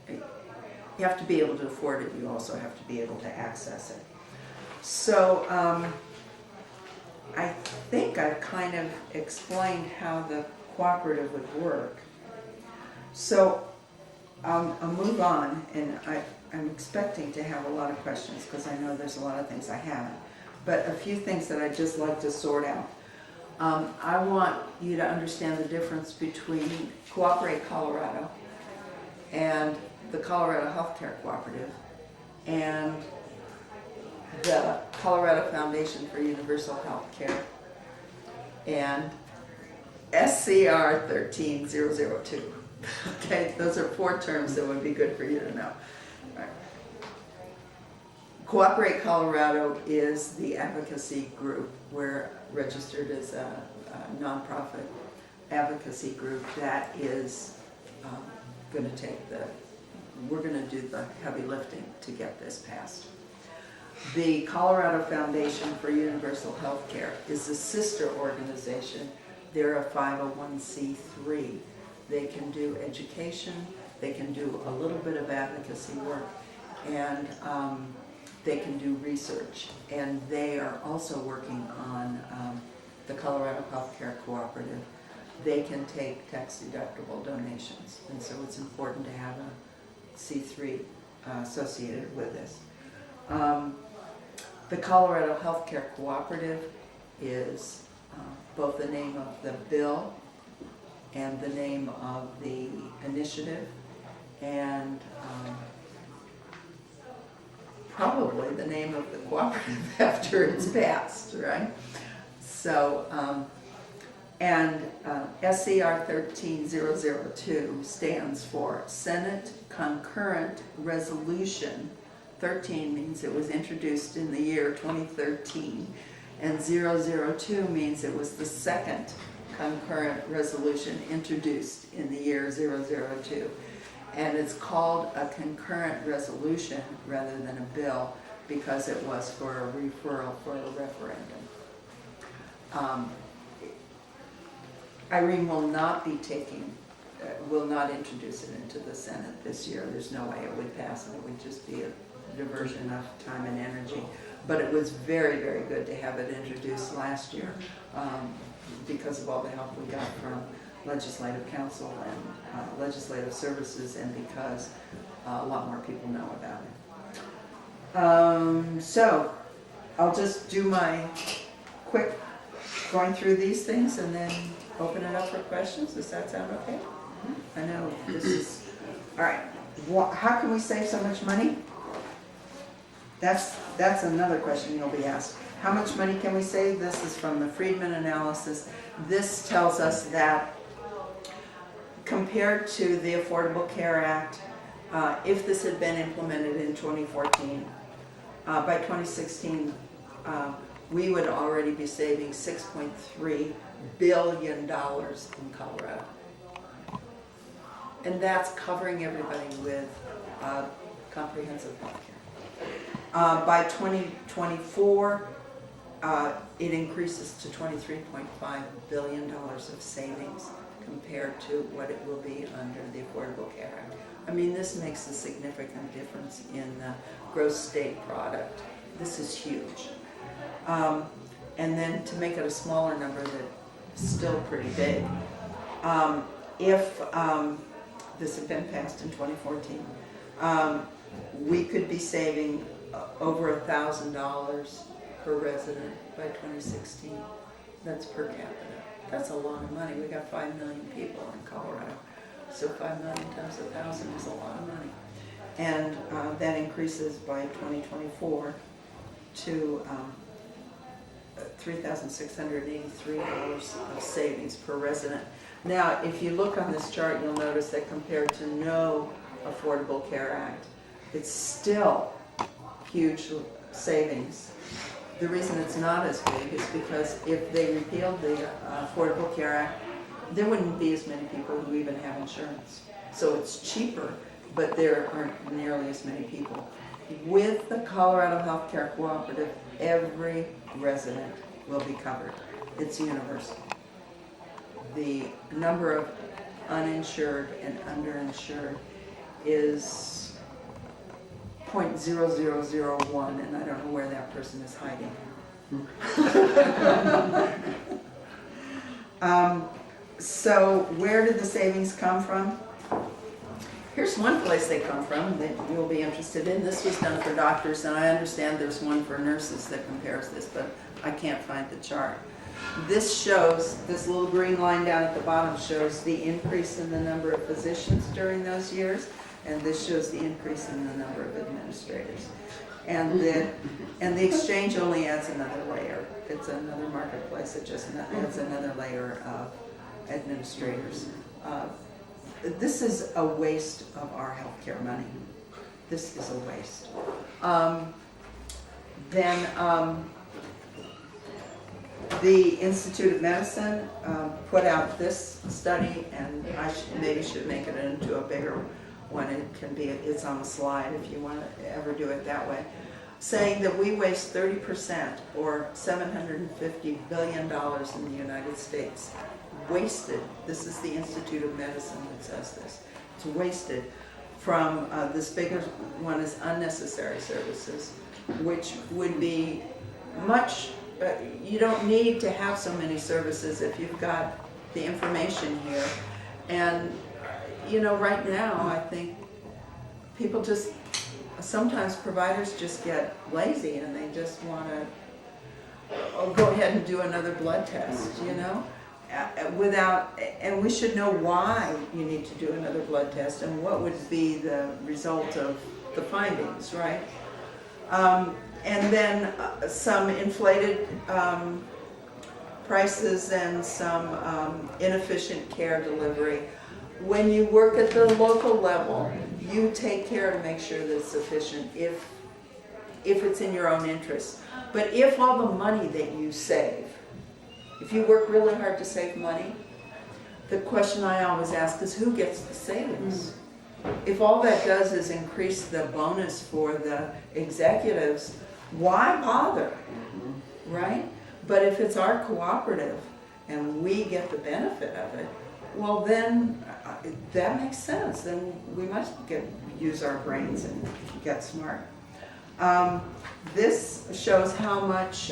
you have to be able to afford it, you also have to be able to access it. So I think I've kind of explained how the cooperative would work. So I'll move on, and I'm expecting to have a lot of questions because I know there's a lot of things I haven't, but a few things that I'd just like to sort out. I want you to understand the difference between Cooperate Colorado and the Colorado Healthcare Cooperative and the Colorado Foundation for Universal Health Care and SCR 13002. Okay, those are 4 terms that would be good for you to know. All right. Cooperate Colorado is the advocacy group. We're registered as a nonprofit advocacy group that is going to take we're going to do the heavy lifting to get this passed. The Colorado Foundation for Universal Health Care is a sister organization. They're a 501c3. They can do education, they can do a little bit of advocacy work, and they can do research. And they are also working on the Colorado Healthcare Cooperative. They can take tax-deductible donations, and so it's important to have a C3 associated with this. The Colorado Healthcare Cooperative is both the name of the bill and the name of the initiative, and probably the name of the cooperative after it's passed, right? So, SCR 13002 stands for Senate Concurrent Resolution. 13 means it was introduced in the year 2013, and 002 means it was the second concurrent resolution introduced in the year 002. And it's called a concurrent resolution rather than a bill because it was for a referral for a referendum. Irene will not be will not introduce it into the Senate this year. There's no way it would pass, and it would just be a diversion of time and energy. But it was very, very good to have it introduced last year because of all the help we got from Legislative Council and Legislative Services, and because a lot more people know about it. So I'll just do my quick going through these things, and then open it up for questions. Does that sound okay? I know this is, all right. How can we save so much money? That's another question you'll be asked. How much money can we save? This is from the Friedman analysis. This tells us that compared to the Affordable Care Act, if this had been implemented in 2014, by 2016, we would already be saving $6.3 billion in Colorado. And that's covering everybody with comprehensive health care. By 2024, it increases to $23.5 billion of savings compared to what it will be under the Affordable Care Act. I mean, this makes a significant difference in the gross state product. This is huge. And then to make it a smaller number that's still pretty big, if this had been passed in 2014, we could be saving over $1,000 per resident by 2016. That's per capita. That's a lot of money. We got 5 million people in Colorado. So 5 million times 1,000 is a lot of money. And that increases by 2024 to $3,683 of savings per resident. Now, if you look on this chart, you'll notice that compared to no Affordable Care Act, it's still huge savings. The reason it's not as big is because if they repealed the Affordable Care Act, there wouldn't be as many people who even have insurance. So it's cheaper, but there aren't nearly as many people. With the Colorado Healthcare Cooperative, every resident will be covered. It's universal. The number of uninsured and underinsured is 0.0001, and I don't know where that person is hiding. So where did the savings come from? Here's one place they come from that you'll be interested in. This was done for doctors, and I understand there's one for nurses that compares this, but I can't find the chart. This shows, this little green line down at the bottom shows the increase in the number of physicians during those years, and this shows the increase in the number of administrators. And the exchange only adds another layer. It's another marketplace. It just adds another layer of administrators. This is a waste of our healthcare money. This is a waste. The Institute of Medicine put out this study, and I maybe should make it into a bigger one. It can be, it's on a slide if you want to ever do it that way, saying that we waste 30%, or $750 billion in the United States. Wasted. This is the Institute of Medicine that says this. It's wasted from this bigger one is unnecessary services, which would be much. You don't need to have so many services if you've got the information here. And you know, right now I think people just, sometimes providers just get lazy and they just want to go ahead and do another blood test, you know, and we should know why you need to do another blood test and what would be the result of the findings, right? And then some inflated prices and some inefficient care delivery. When you work at the local level, you take care to make sure that it's sufficient if it's in your own interest. But if all the money that you save, if you work really hard to save money, the question I always ask is who gets the savings? If all that does is increase the bonus for the executives, why bother, right? But if it's our cooperative and we get the benefit of it, well then that makes sense. Then we must use our brains and get smart. This shows how much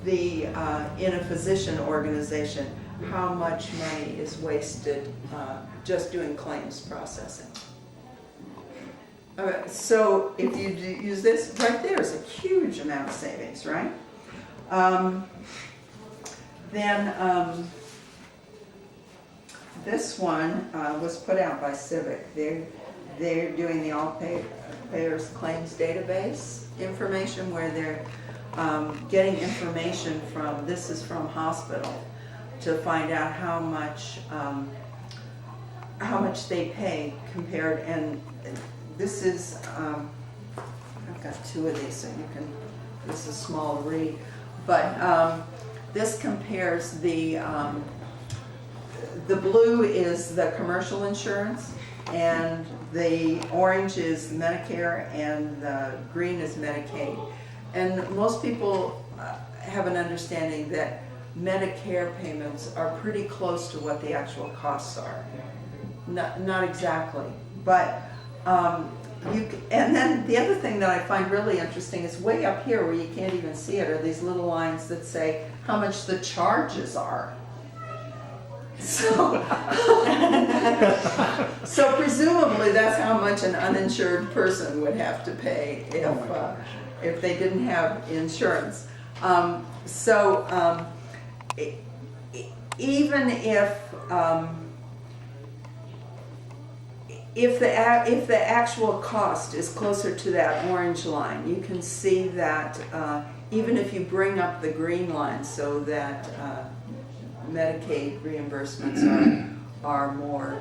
in a physician organization, how much money is wasted just doing claims processing. So if you use this, right there is a huge amount of savings, right? this one was put out by Civic. They're doing the all payers claims database information where they're getting information from, this is from hospital, to find out how much they pay compared, and this is, I've got two of these so you can, this is small to read, but this compares the blue is the commercial insurance, and the orange is Medicare, and the green is Medicaid. And most people have an understanding that Medicare payments are pretty close to what the actual costs are. Not exactly, but and then the other thing that I find really interesting is way up here where you can't even see it are these little lines that say how much the charges are. So, so presumably that's how much an uninsured person would have to pay if they didn't have insurance. Even if the actual cost is closer to that orange line, you can see that even if you bring up the green line so that Medicaid reimbursements are more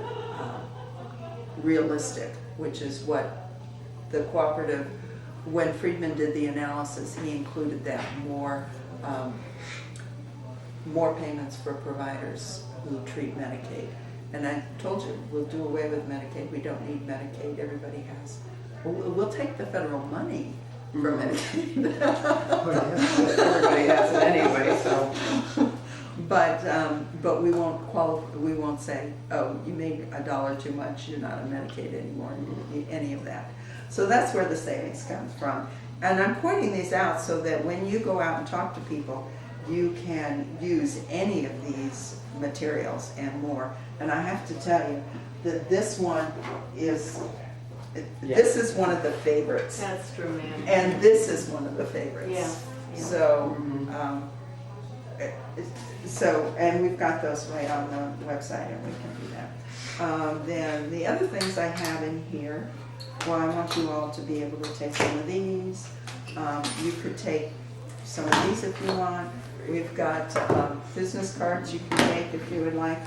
realistic, which is what the cooperative, when Friedman did the analysis, he included that more payments for providers who treat Medicaid. And I told you, we'll do away with Medicaid. We don't need Medicaid. Everybody has. We'll take the federal money for Medicaid. Everybody has it anyway, so. But we won't qualify. We won't say, oh, you made $1 too much. You're not on Medicaid anymore. Any of that. So that's where the savings comes from. And I'm pointing these out so that when you go out and talk to people, you can use any of these materials and more. And I have to tell you that this one is, this is one of the favorites. That's dramatic. And this is one of the favorites. Yeah. So, and we've got those right on the website, and we can do that. Then the other things I have in here, well, I want you all to be able to take some of these. You could take some of these if you want. We've got business cards you can take if you would like.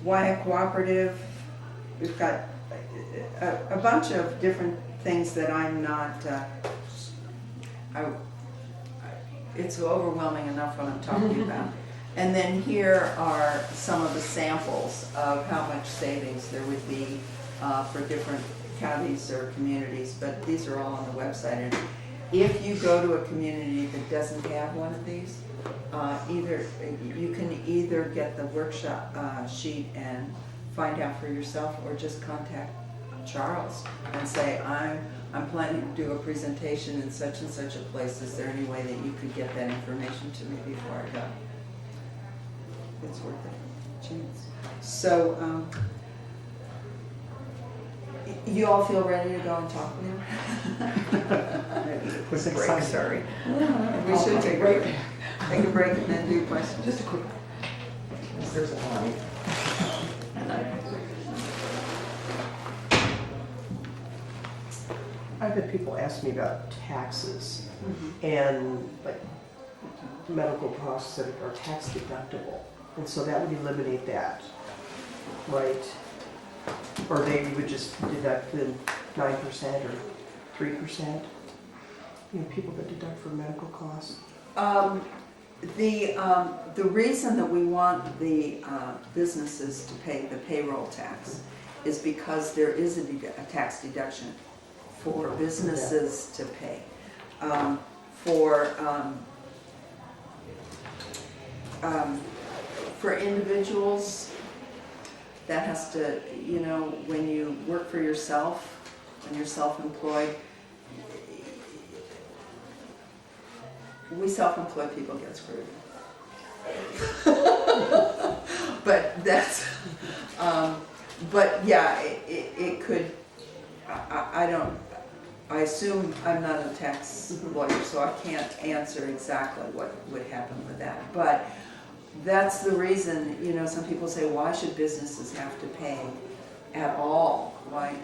Why Cooperative. We've got a bunch of different things that I'm not, it's overwhelming enough what I'm talking about. And then here are some of the samples of how much savings there would be for different counties or communities, but these are all on the website. And if you go to a community that doesn't have one of these, you can either get the workshop sheet and find out for yourself, or just contact Charles and say, I'm planning to do a presentation in such and such a place. Is there any way that you could get that information to me before I go? It's worth it. Chance. So, you all feel ready to go and talk now? Was Break, excited. sorry. We should take a break. Take a break and then do questions. Just a quick, there's a line. I've had people ask me about taxes and like medical costs that are tax deductible. And so that would eliminate that, right? Or they would just deduct the 9% or 3%? You know, people that deduct for medical costs. The reason that we want the businesses to pay the payroll tax is because there is a tax deduction for businesses to pay. For individuals, that has to, you know, when you work for yourself, when you're self-employed, we self-employed people get screwed. But that's, but yeah, it could, I assume I'm not a tax lawyer, so I can't answer exactly what would happen with that. But that's the reason, you know, some people say, why should businesses have to pay at all? Why?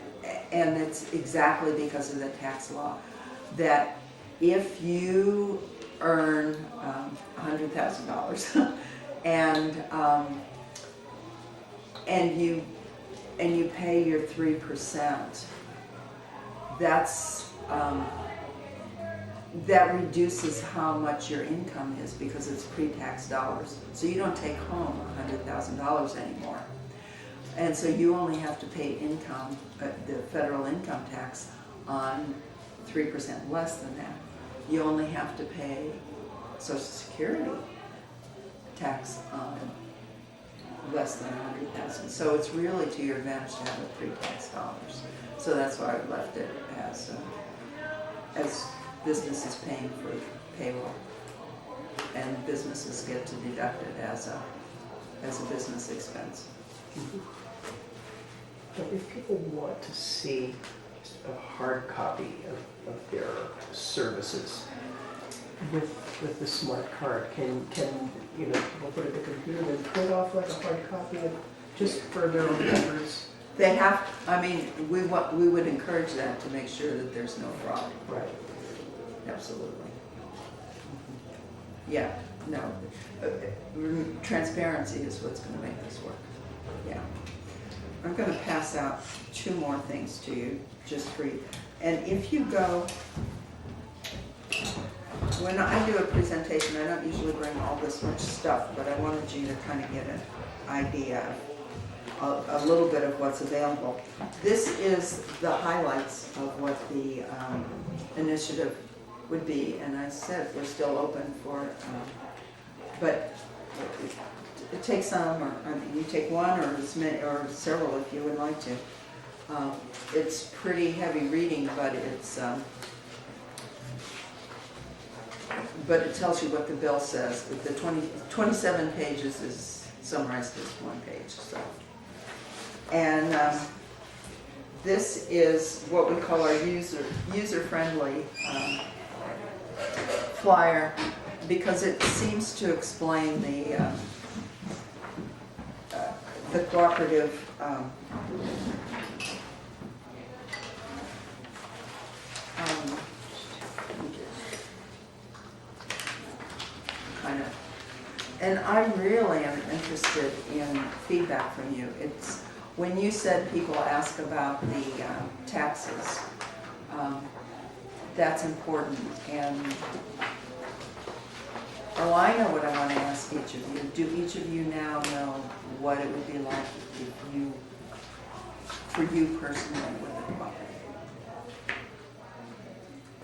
And it's exactly because of the tax law, that if you earn $100,000 and you pay your 3%, that reduces how much your income is because it's pre-tax dollars. So you don't take home $100,000 anymore. And so you only have to pay income, the federal income tax on 3% less than that. You only have to pay Social Security tax on less than $100,000. So it's really to your advantage to have the pre-tax dollars. So that's why I left it as businesses paying for payroll, and businesses get to deduct it as a business expense. But if people want to see a hard copy of their services with the smart card, can you know, people put it in the computer and print off like a hard copy of, just for their own records? They have, I mean, we would encourage that to make sure that there's no fraud. Right. Absolutely. Yeah, no. Transparency is what's going to make this work. Yeah. I'm going to pass out 2 more things to you, just for you. And if you go, when I do a presentation, I don't usually bring all this much stuff, but I wanted you to kind of get an idea of a little bit of what's available. This is the highlights of what the initiative would be, and I said we're still open for it, but it takes some, or I mean, you take one or as many or several if you would like to. It's pretty heavy reading, but it tells you what the bill says. The 27 pages is summarized as 1 page. So, and this is what we call our user-friendly flyer, because it seems to explain the cooperative kind of, and I really am interested in feedback from you. It's when you said people ask about the taxes, that's important. And oh, I know what I want to ask each of you. Do each of you now know what it would be like if you, for you personally, with the cooperative?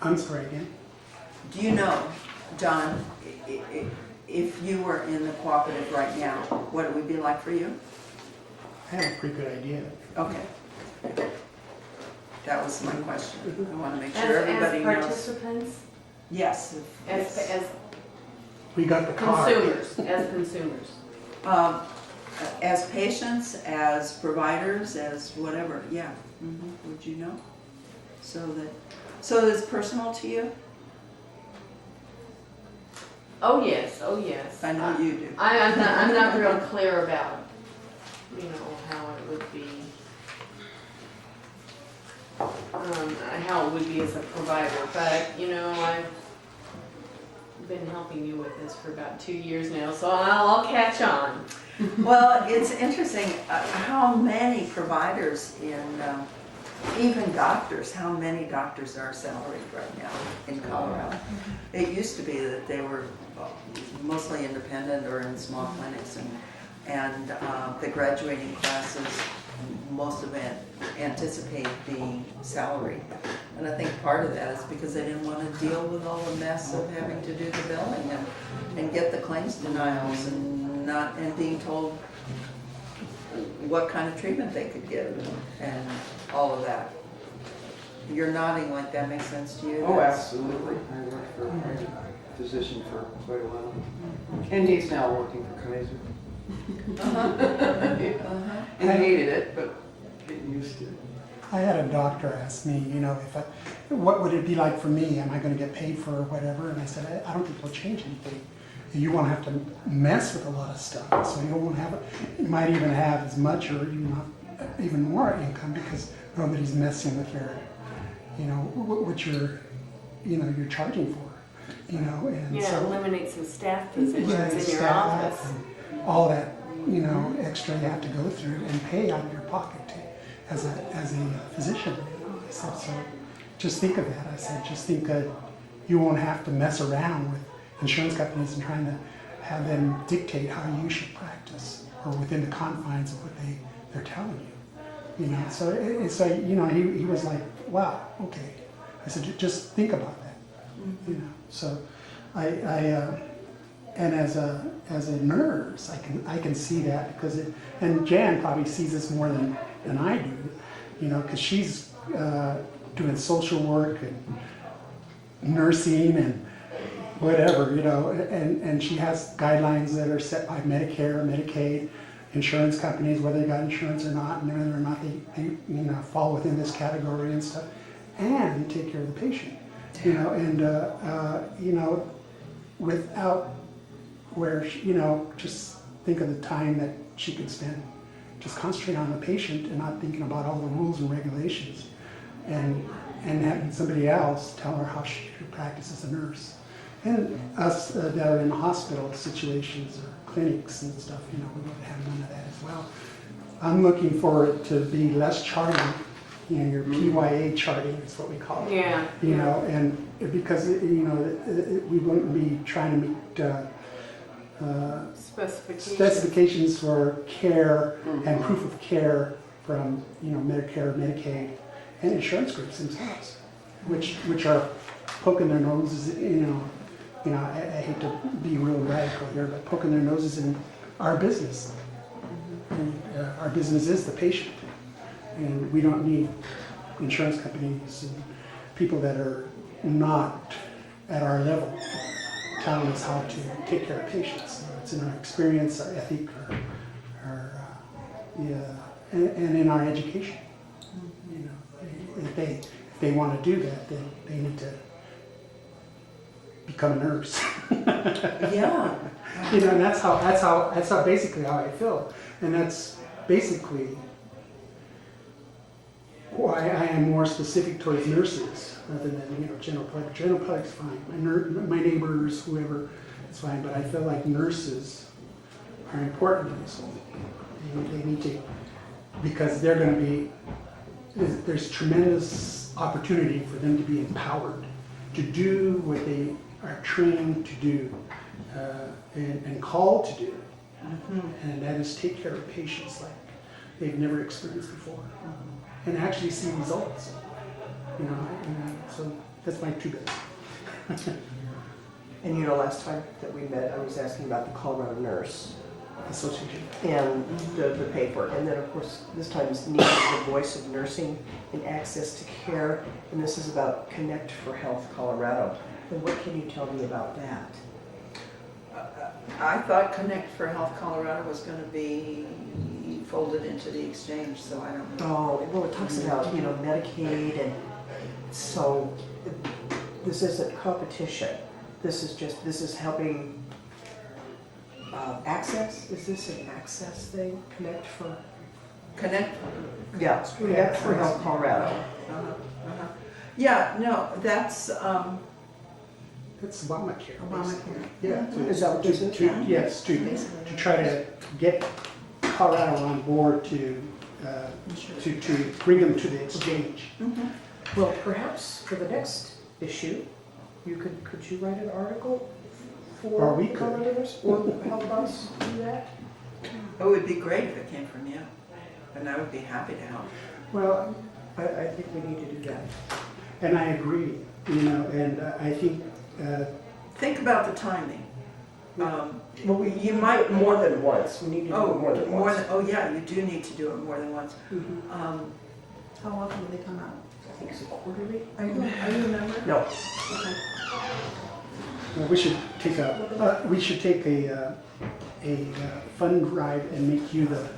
I'm sorry again. Do you know, John, if you were in the cooperative right now, what it would be like for you? I have a pretty good idea. Okay. That was my question. I want to make sure everybody As knows. participants, Yes. as We got the card. consumers. As patients, as providers, as whatever, yeah. Would you know? So it's personal to you? Oh yes, oh yes. I know you do. I'm not real clear about, you know, how it would be. How it would be as a provider, but you know, I've been helping you with this for about 2 years now, so I'll catch on. Well, it's interesting how many providers even doctors, how many doctors are salaried right now in Colorado. It used to be that they were mostly independent or in small clinics, and the graduating classes, most of it anticipate being salaried. And I think part of that is because they didn't want to deal with all the mess of having to do the billing and get the claims denials and being told what kind of treatment they could get and all of that. You're nodding like that makes sense to you? Oh, absolutely. I worked for a physician for quite a while. And he's now working for Kaiser. And I hated it, but getting used to it. I had a doctor ask me, you know, what would it be like for me? Am I going to get paid for whatever? And I said, I don't think it'll change anything. you won't have to mess with a lot of stuff. So you won't have, you might even have as much or even more income because nobody's messing with your, what you're, you're charging for, and Yeah, so. eliminate some staff positions Yeah, in your staff office. and all that, extra you have to go through and pay out of your pocket as a physician. I said, so just think of that. I said, just think you won't have to mess around with insurance companies and trying to have them dictate how you should practice or within the confines of what they're telling you. So he was like, wow, okay. I said, just think about that. So and as a nurse, I can see that because and Jan probably sees this more than I do, because she's doing social work and nursing and whatever, and she has guidelines that are set by Medicare, Medicaid, insurance companies, whether they got insurance or not, and whether or not they fall within this category and stuff, and take care of the patient, without where just think of the time that she could spend just concentrating on the patient and not thinking about all the rules and regulations, and having somebody else tell her how she should practice as a nurse. And us that are in hospital situations or clinics and stuff, we would have none of that as well. I'm looking for it to be less charting, your PYA charting is what we call it. Yeah. And because we wouldn't be trying to meet specifications for care and proof of care from Medicare, Medicaid, and insurance groups themselves, which are poking their noses, I hate to be real radical here, but poking their noses in our business. And, our business is the patient, and we don't need insurance companies and people that are not at our level telling us how to take care of patients. It's in our experience, our ethic, and in our education. If they want to do that, then they need to become a nurse. Yeah. And that's how basically how I feel, and that's basically why I am more specific towards nurses rather than general public. General public's fine. My neighbors, whoever, it's fine. But I feel like nurses are important in this whole thing. They need to, because they're going to be. There's tremendous opportunity for them to be empowered to do what they are trained to do and called to do, and that is take care of patients like they've never experienced before, and actually see results. So that's my 2 bits. And last time that we met, I was asking about the Colorado Nurse Association. and the paper. And then, of course, this time is needed the voice of nursing and access to care. And this is about Connect for Health Colorado. And what can you tell me about that? I thought Connect for Health Colorado was going to be folded into the exchange, so I don't know. Oh, well, it talks about, Medicaid, and so this isn't competition. This is helping access. Is this an access thing? Connect for? Connect? Yeah, Connect for Health Colorado. Yeah, no, that's, It's Obamacare. Obamacare. Yeah. Is that what this is? Yes, to try to get Colorado on board to bring them to the exchange. Well, perhaps for the next issue, could you write an article for Or we could. Colorado Nurse, or help us do that? it would be great if it came from you, and I would be happy to help. Well, I think we need to do that. and I agree, and I think Think about the timing. Well, You might more than once. We need to do it more than once. Yeah, you do need to do it more than once. How often do they come out? I think it's quarterly. Are you a member? No. Okay. well, we should take a fund drive and make you a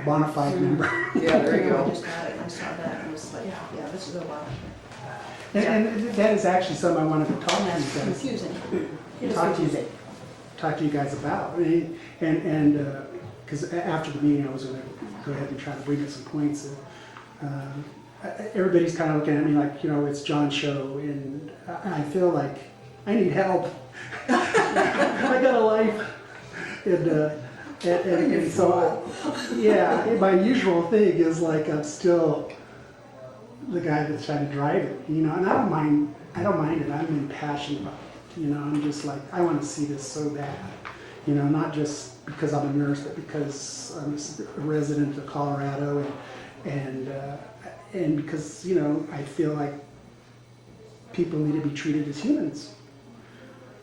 bona fide member. Yeah, there you I go. just got it, I saw that, and was like, yeah, this is a lot. And that is actually something I wanted to talk to you It's guys. confusing. It's Talk to you. confusing. talk to you guys about. I mean, and because after the meeting, I was going to go ahead and try to bring up some points. Everybody's kind of looking at me like, you know, it's John's show, and I feel like I need help. I got a life, and so yeah, my usual thing is like I'm still the guy that's trying to drive it, you know, and I don't mind it. I'm impassioned about it, you know. I'm just like, I want to see this so bad, you know, not just because I'm a nurse, but because I'm a resident of Colorado, and because, you know, I feel like people need to be treated as humans.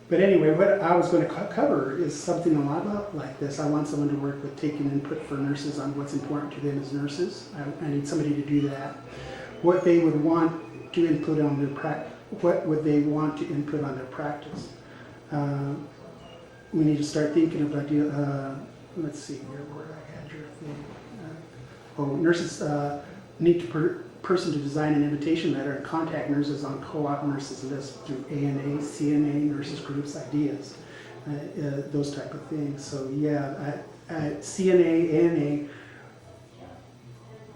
But anyway, what I was going to cover is something a lot like this. I want someone to work with taking input for nurses on what's important to them as nurses. I need somebody to do that. What they would want to input on their what would they want to input on their practice? We need to start thinking about let's see here where I had your thing. Nurses need to person to design an invitation letter and contact nurses on co-op nurses list through ANA, CNA, nurses groups, ideas, those type of things. So yeah, CNA,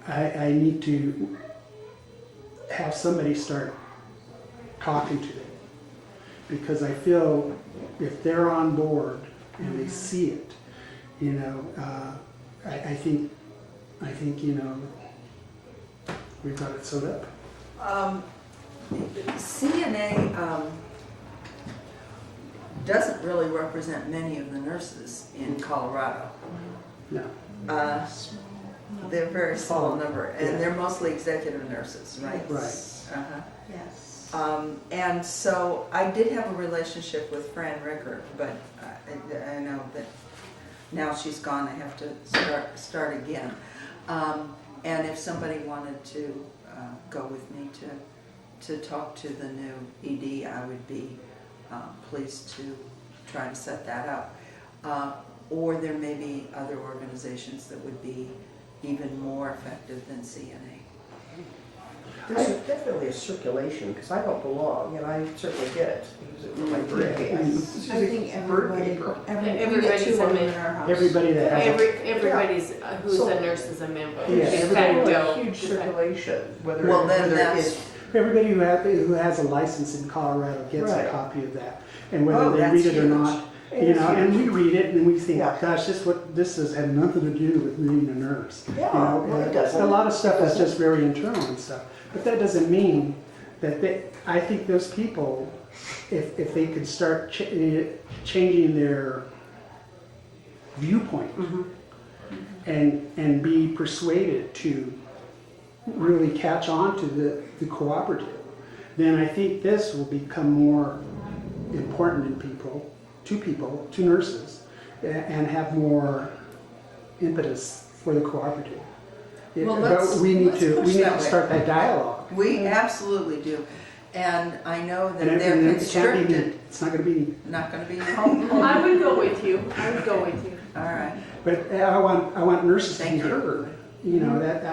ANA, I need to have somebody start talking to them, because I feel if they're on board and they see it, you know, I think you know, we've got it sewed up. CNA doesn't really represent many of the nurses in Colorado. No. They're a very small number, and Yeah. they're mostly executive nurses, right? Right. Uh-huh. Yes. And so I did have a relationship with Fran Ricker, but I know that now she's gone, I have to start again. And if somebody wanted to go with me to talk to the new ED, I would be pleased to try to set that up. Or there may be other organizations that would be even more effective than CNA. There's definitely a circulation, because I don't belong, and I certainly get it. I use it for my briefcase. I think everybody, we get Everybody's two a of them member. in our house. Everybody that has Everybody's who's a nurse is a member. Yeah, De everybody- facto. Huge circulation, whether Well, then whether that's- it's everybody who has a license in Colorado gets a Right. copy of that, and whether Oh, they that's read it or huge. not, you know, and we read it and we think, Yeah. gosh, this has had nothing to do with being a nurse. Yeah, You know, no, it doesn't. a lot of stuff It is doesn't. just very internal and stuff, but that doesn't mean that I think those people, if they could start changing their viewpoint and be persuaded to really catch on to the cooperative, then I think this will become more important to nurses, and have more impetus for the cooperative. Well, But we need let's to push that way. start that dialogue. We absolutely do. And I know that And they're it can't be, constricted, it's not gonna be, not gonna be home. I would go with you. I would go with you. All right. but I want nurses to be Thank you. heard, you know, that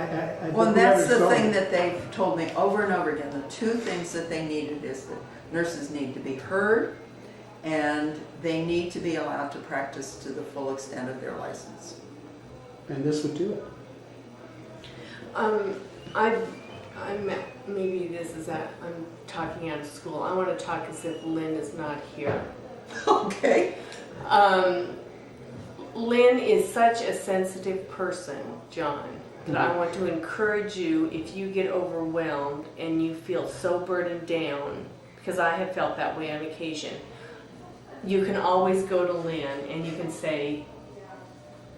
I. Well, and that's the whoever's thing going- that they've told me over and over again. The two things that they needed is that nurses need to be heard, and they need to be allowed to practice to the full extent of their license. And this would do it. Maybe this is that I'm talking out of school. I want to talk as if Lynn is not here. Okay. Lynn is such a sensitive person, John, that I want to encourage you, if you get overwhelmed and you feel so burdened down, because I have felt that way on occasion, you can always go to Lynn and you can say,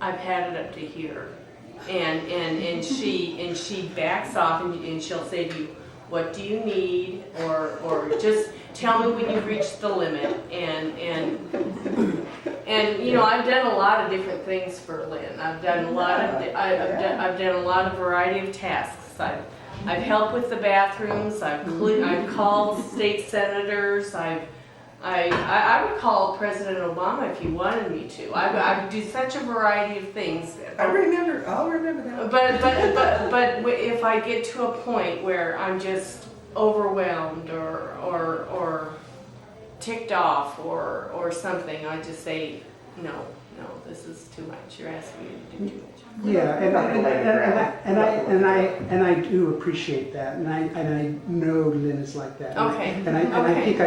I've had it up to here. And she backs off and she'll say to you, what do you need? Or just tell me when you've reached the limit. And you know, I've done a lot of different things for Lynn. I've done a lot of I've done a lot of variety of tasks. I've helped with the bathrooms. I've called state senators. I would call President Obama if he wanted me to. I would do such a variety of things. I'll remember that. But if I get to a point where I'm just overwhelmed or ticked off or something, I just say, no, this is too much. You're asking me to do too much. Yeah, and I do appreciate that, and I know Lynn is like that. Okay. And I Okay. think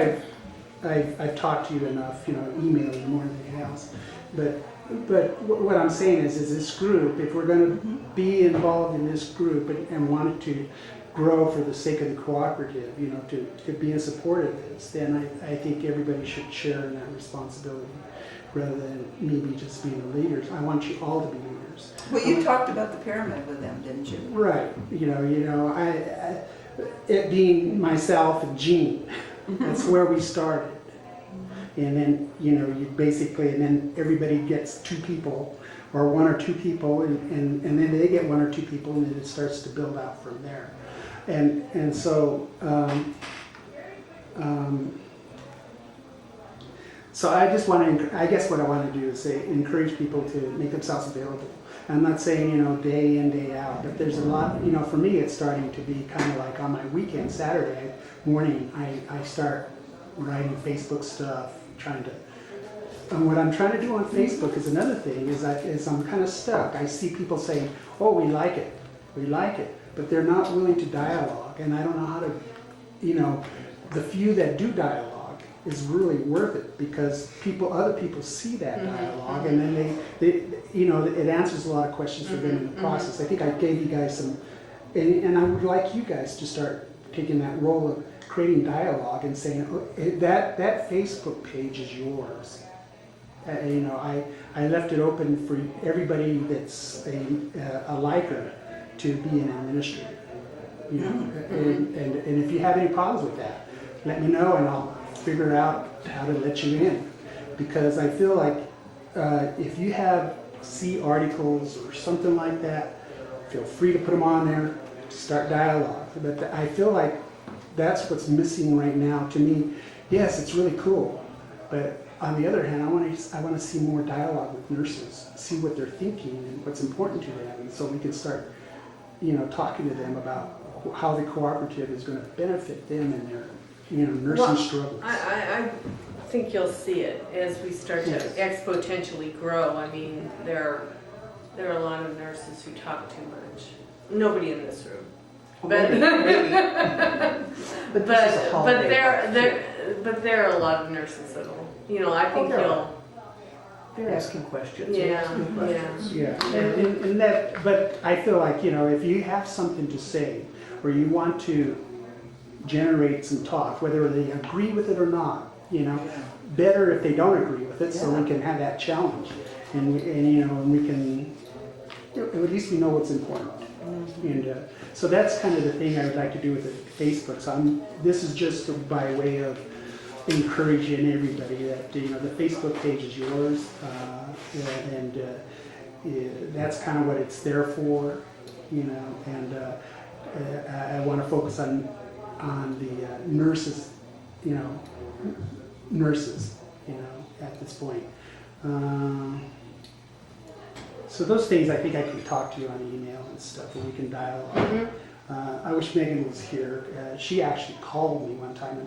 I've talked to you enough, emailing more than anything else. But what I'm saying is this group, if we're going to be involved in this group and want it to grow for the sake of the cooperative, to be in support of this, then I think everybody should share in that responsibility, rather than maybe just being the leaders. I want you all to be leaders. Well, you talked about the pyramid with them, didn't you? Right. I it being myself and Jean, that's where we started. And then, you basically, and then everybody gets 2 people, or 1 or 2 people, and then they get 1 or 2 people, and then it starts to build out from there. And so, so I just want to, I guess what I want to do is say, encourage people to make themselves available. I'm not saying, day in, day out, but there's a lot, for me it's starting to be kind of like on my weekend, Saturday morning, I start writing Facebook stuff, and what I'm trying to do on Facebook is another thing, is I'm kind of stuck. I see people saying, oh, we like it, but they're not willing to dialogue, and I don't know how to, the few that do dialogue is really worth it, because other people see that dialogue, and then they it answers a lot of questions for them in the process. I think I gave you guys some, and I would like you guys to start taking that role of creating dialogue and saying, that Facebook page is yours. I left it open for everybody that's a liker to be an administrator. And if you have any problems with that, let me know, and I'll figure out how to let you in. Because I feel like if you see articles or something like that, feel free to put them on there, start dialogue. But I feel like that's what's missing right now to me. Yes, it's really cool, but on the other hand, I want to see more dialogue with nurses, see what they're thinking and what's important to them, and so we can start, talking to them about how the cooperative is going to benefit them in their, nursing struggles. I think you'll see it as we start to exponentially grow. I mean, there are a lot of nurses who talk too much. Nobody in this room. But But this is a holiday. but there are a lot of nurses that'll, I think They're asking questions. Yeah, Asking questions. Yeah, and that, but I feel like, if you have something to say, or you want to generate some talk, whether they agree with it or not, better if they don't agree with it, so we can have that challenge, and we can, at least we know what's important. And so that's kind of the thing I would like to do with the Facebook. So this is just by way of encouraging everybody that the Facebook page is yours, and that's kind of what it's there for, and I want to focus on the nurses, at this point. So those things I think I can talk to you on email and stuff, and we can dialogue. I wish Megan was here. She actually called me one time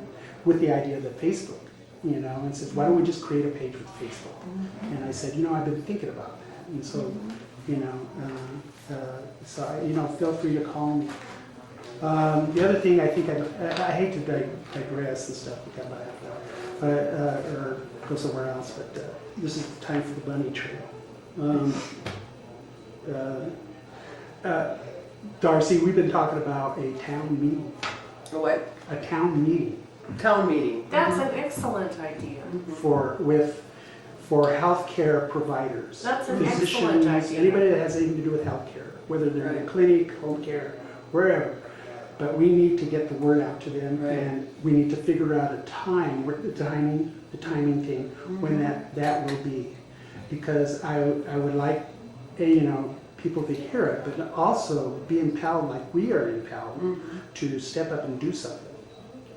with the idea of the Facebook, and said, why don't we just create a page with Facebook? And I said, I've been thinking about that. And so, feel free to call me. The other thing I think, I hate to digress and stuff, or go somewhere else, but this is the time for the bunny trail. Darcy, we've been talking about a town meeting. What? A town meeting Town meeting. that's an excellent idea. for healthcare providers. That's an physicians, excellent idea. Anybody that has anything to do with healthcare, whether they're in a clinic, home care, wherever. But we need to get the word out to them, Right. and we need to figure out a time, the timing thing, when that will be. Because I would like, people to hear it, but also be impelled like we are impelled to step up and do something.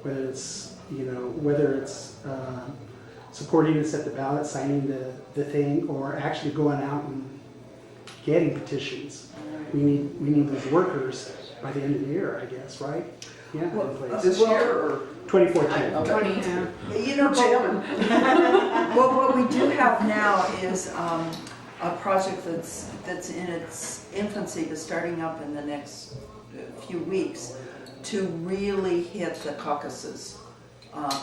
Whether it's supporting us at the ballot, signing the thing, or actually going out and getting petitions. We need those workers by the end of the year, I guess, right? yeah, in place. This year or? 2014. Okay. You know, Jamming. well, what we do have now is a project that's in its infancy, but starting up in the next few weeks, to really hit the caucuses,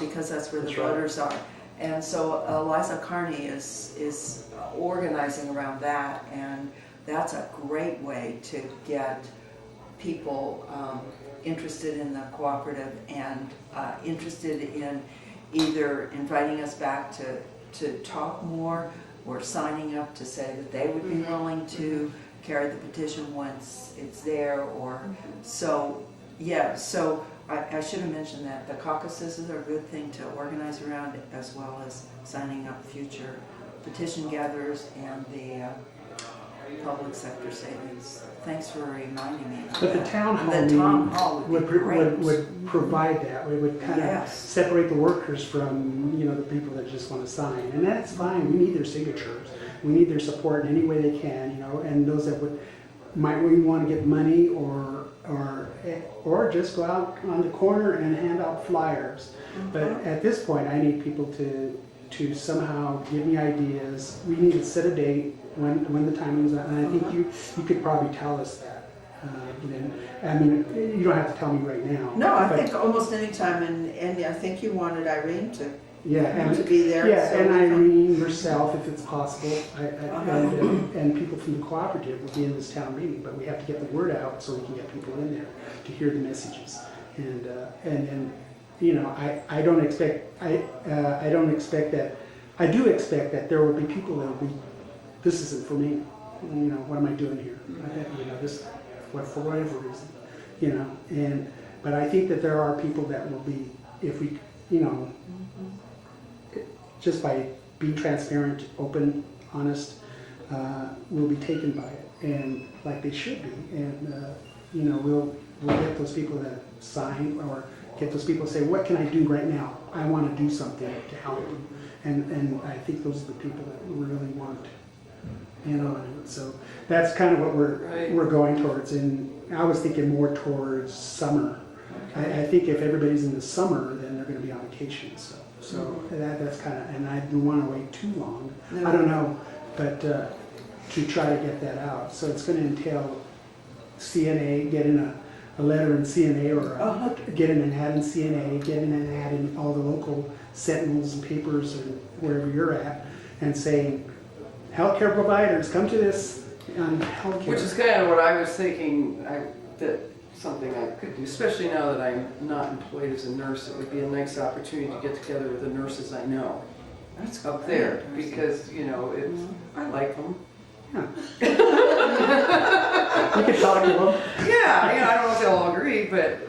because that's where the That's right. voters are. And so Eliza Carney is organizing around that, and that's a great way to get people interested in the cooperative and interested in either inviting us back to talk more, or signing up to say that they would be willing to carry the petition once it's there, or so. Yeah, so I should have mentioned that the caucuses are a good thing to organize around, as well as signing up future petition gatherers and the public sector savings. Thanks for reminding me. of But the that. town hall The town hall meeting would be great. would provide that. We would kind of Yes. separate the workers from, you know, the people that just want to sign. And that's fine. We need their signatures. We need their support in any way they can, you know, and those that might want to get money or just go out on the corner and hand out flyers. But at this point, I need people to somehow give me ideas. We need to set a date when the timing is up, and I think you could probably tell us that. I mean, you don't have to tell me right now. No, I but- think almost any time, and I think you wanted Irene to yeah, to be there. Yeah, so and we can- Irene herself, if it's possible, Uh-huh. and people from the cooperative will be in this town meeting, but we have to get the word out so we can get people in there to hear the messages. And you know, I don't expect that. I do expect that there will be people that will be, this isn't for me. You know, what am I doing here? You know, this, for whatever reason. You know, but I think that there are people that will be, if we, you know, just by being transparent, open, honest, will be taken by it, and like they should be. And you know, we'll get those people that sign, or get those people to say, what can I do right now? I want to do something to help. And I think those are the people that really want, you know. And so that's kind of what we're going towards. And I was thinking more towards summer. I think if everybody's in the summer, then they're going to be on vacation. So that's kind of, and I don't want to wait too long. No. I don't know, but to try to get that out. So it's going to entail CNA, getting a letter in CNA, or getting an ad in CNA, getting an ad in all the local sentinels and papers and wherever you're at, and saying, healthcare providers, come to this on healthcare. Which is kind of what I was thinking, that something I could do, especially now that I'm not employed as a nurse. It would be a nice opportunity to get together with the nurses I know That's up there, because, you know, it's, I like them. You can talk to them. Yeah, you know, I don't know if they'll all agree, but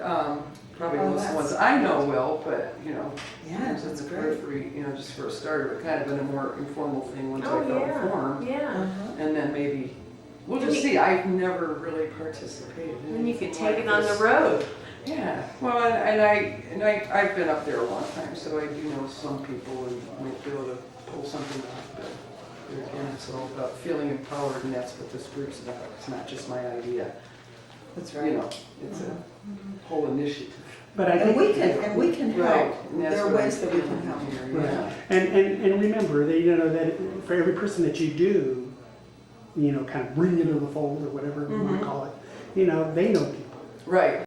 probably Oh, most that's- ones I know will, but, you know, Yeah, it's that's a great. periphery, you know, just for a starter, but kind of in a more informal thing once I Oh, felt yeah, informed. yeah. And then maybe, we'll And just you- see, I've never really participated in And you could anything take like it on this. the road. Yeah, well, I've been up there a long time, so I do know some people and might be able to pull something off, but there again, it's all about feeling empowered, and that's what this group's about. It's not just my idea, That's you right. know, it's a whole initiative. But I And think we can Right, help. and that's There are what I'm ways that we can feeling help. here, Right. yeah. And remember that, you know, that for every person that you do, you know, kind of bring into the fold or whatever you want to call it, you know, they know people. Right.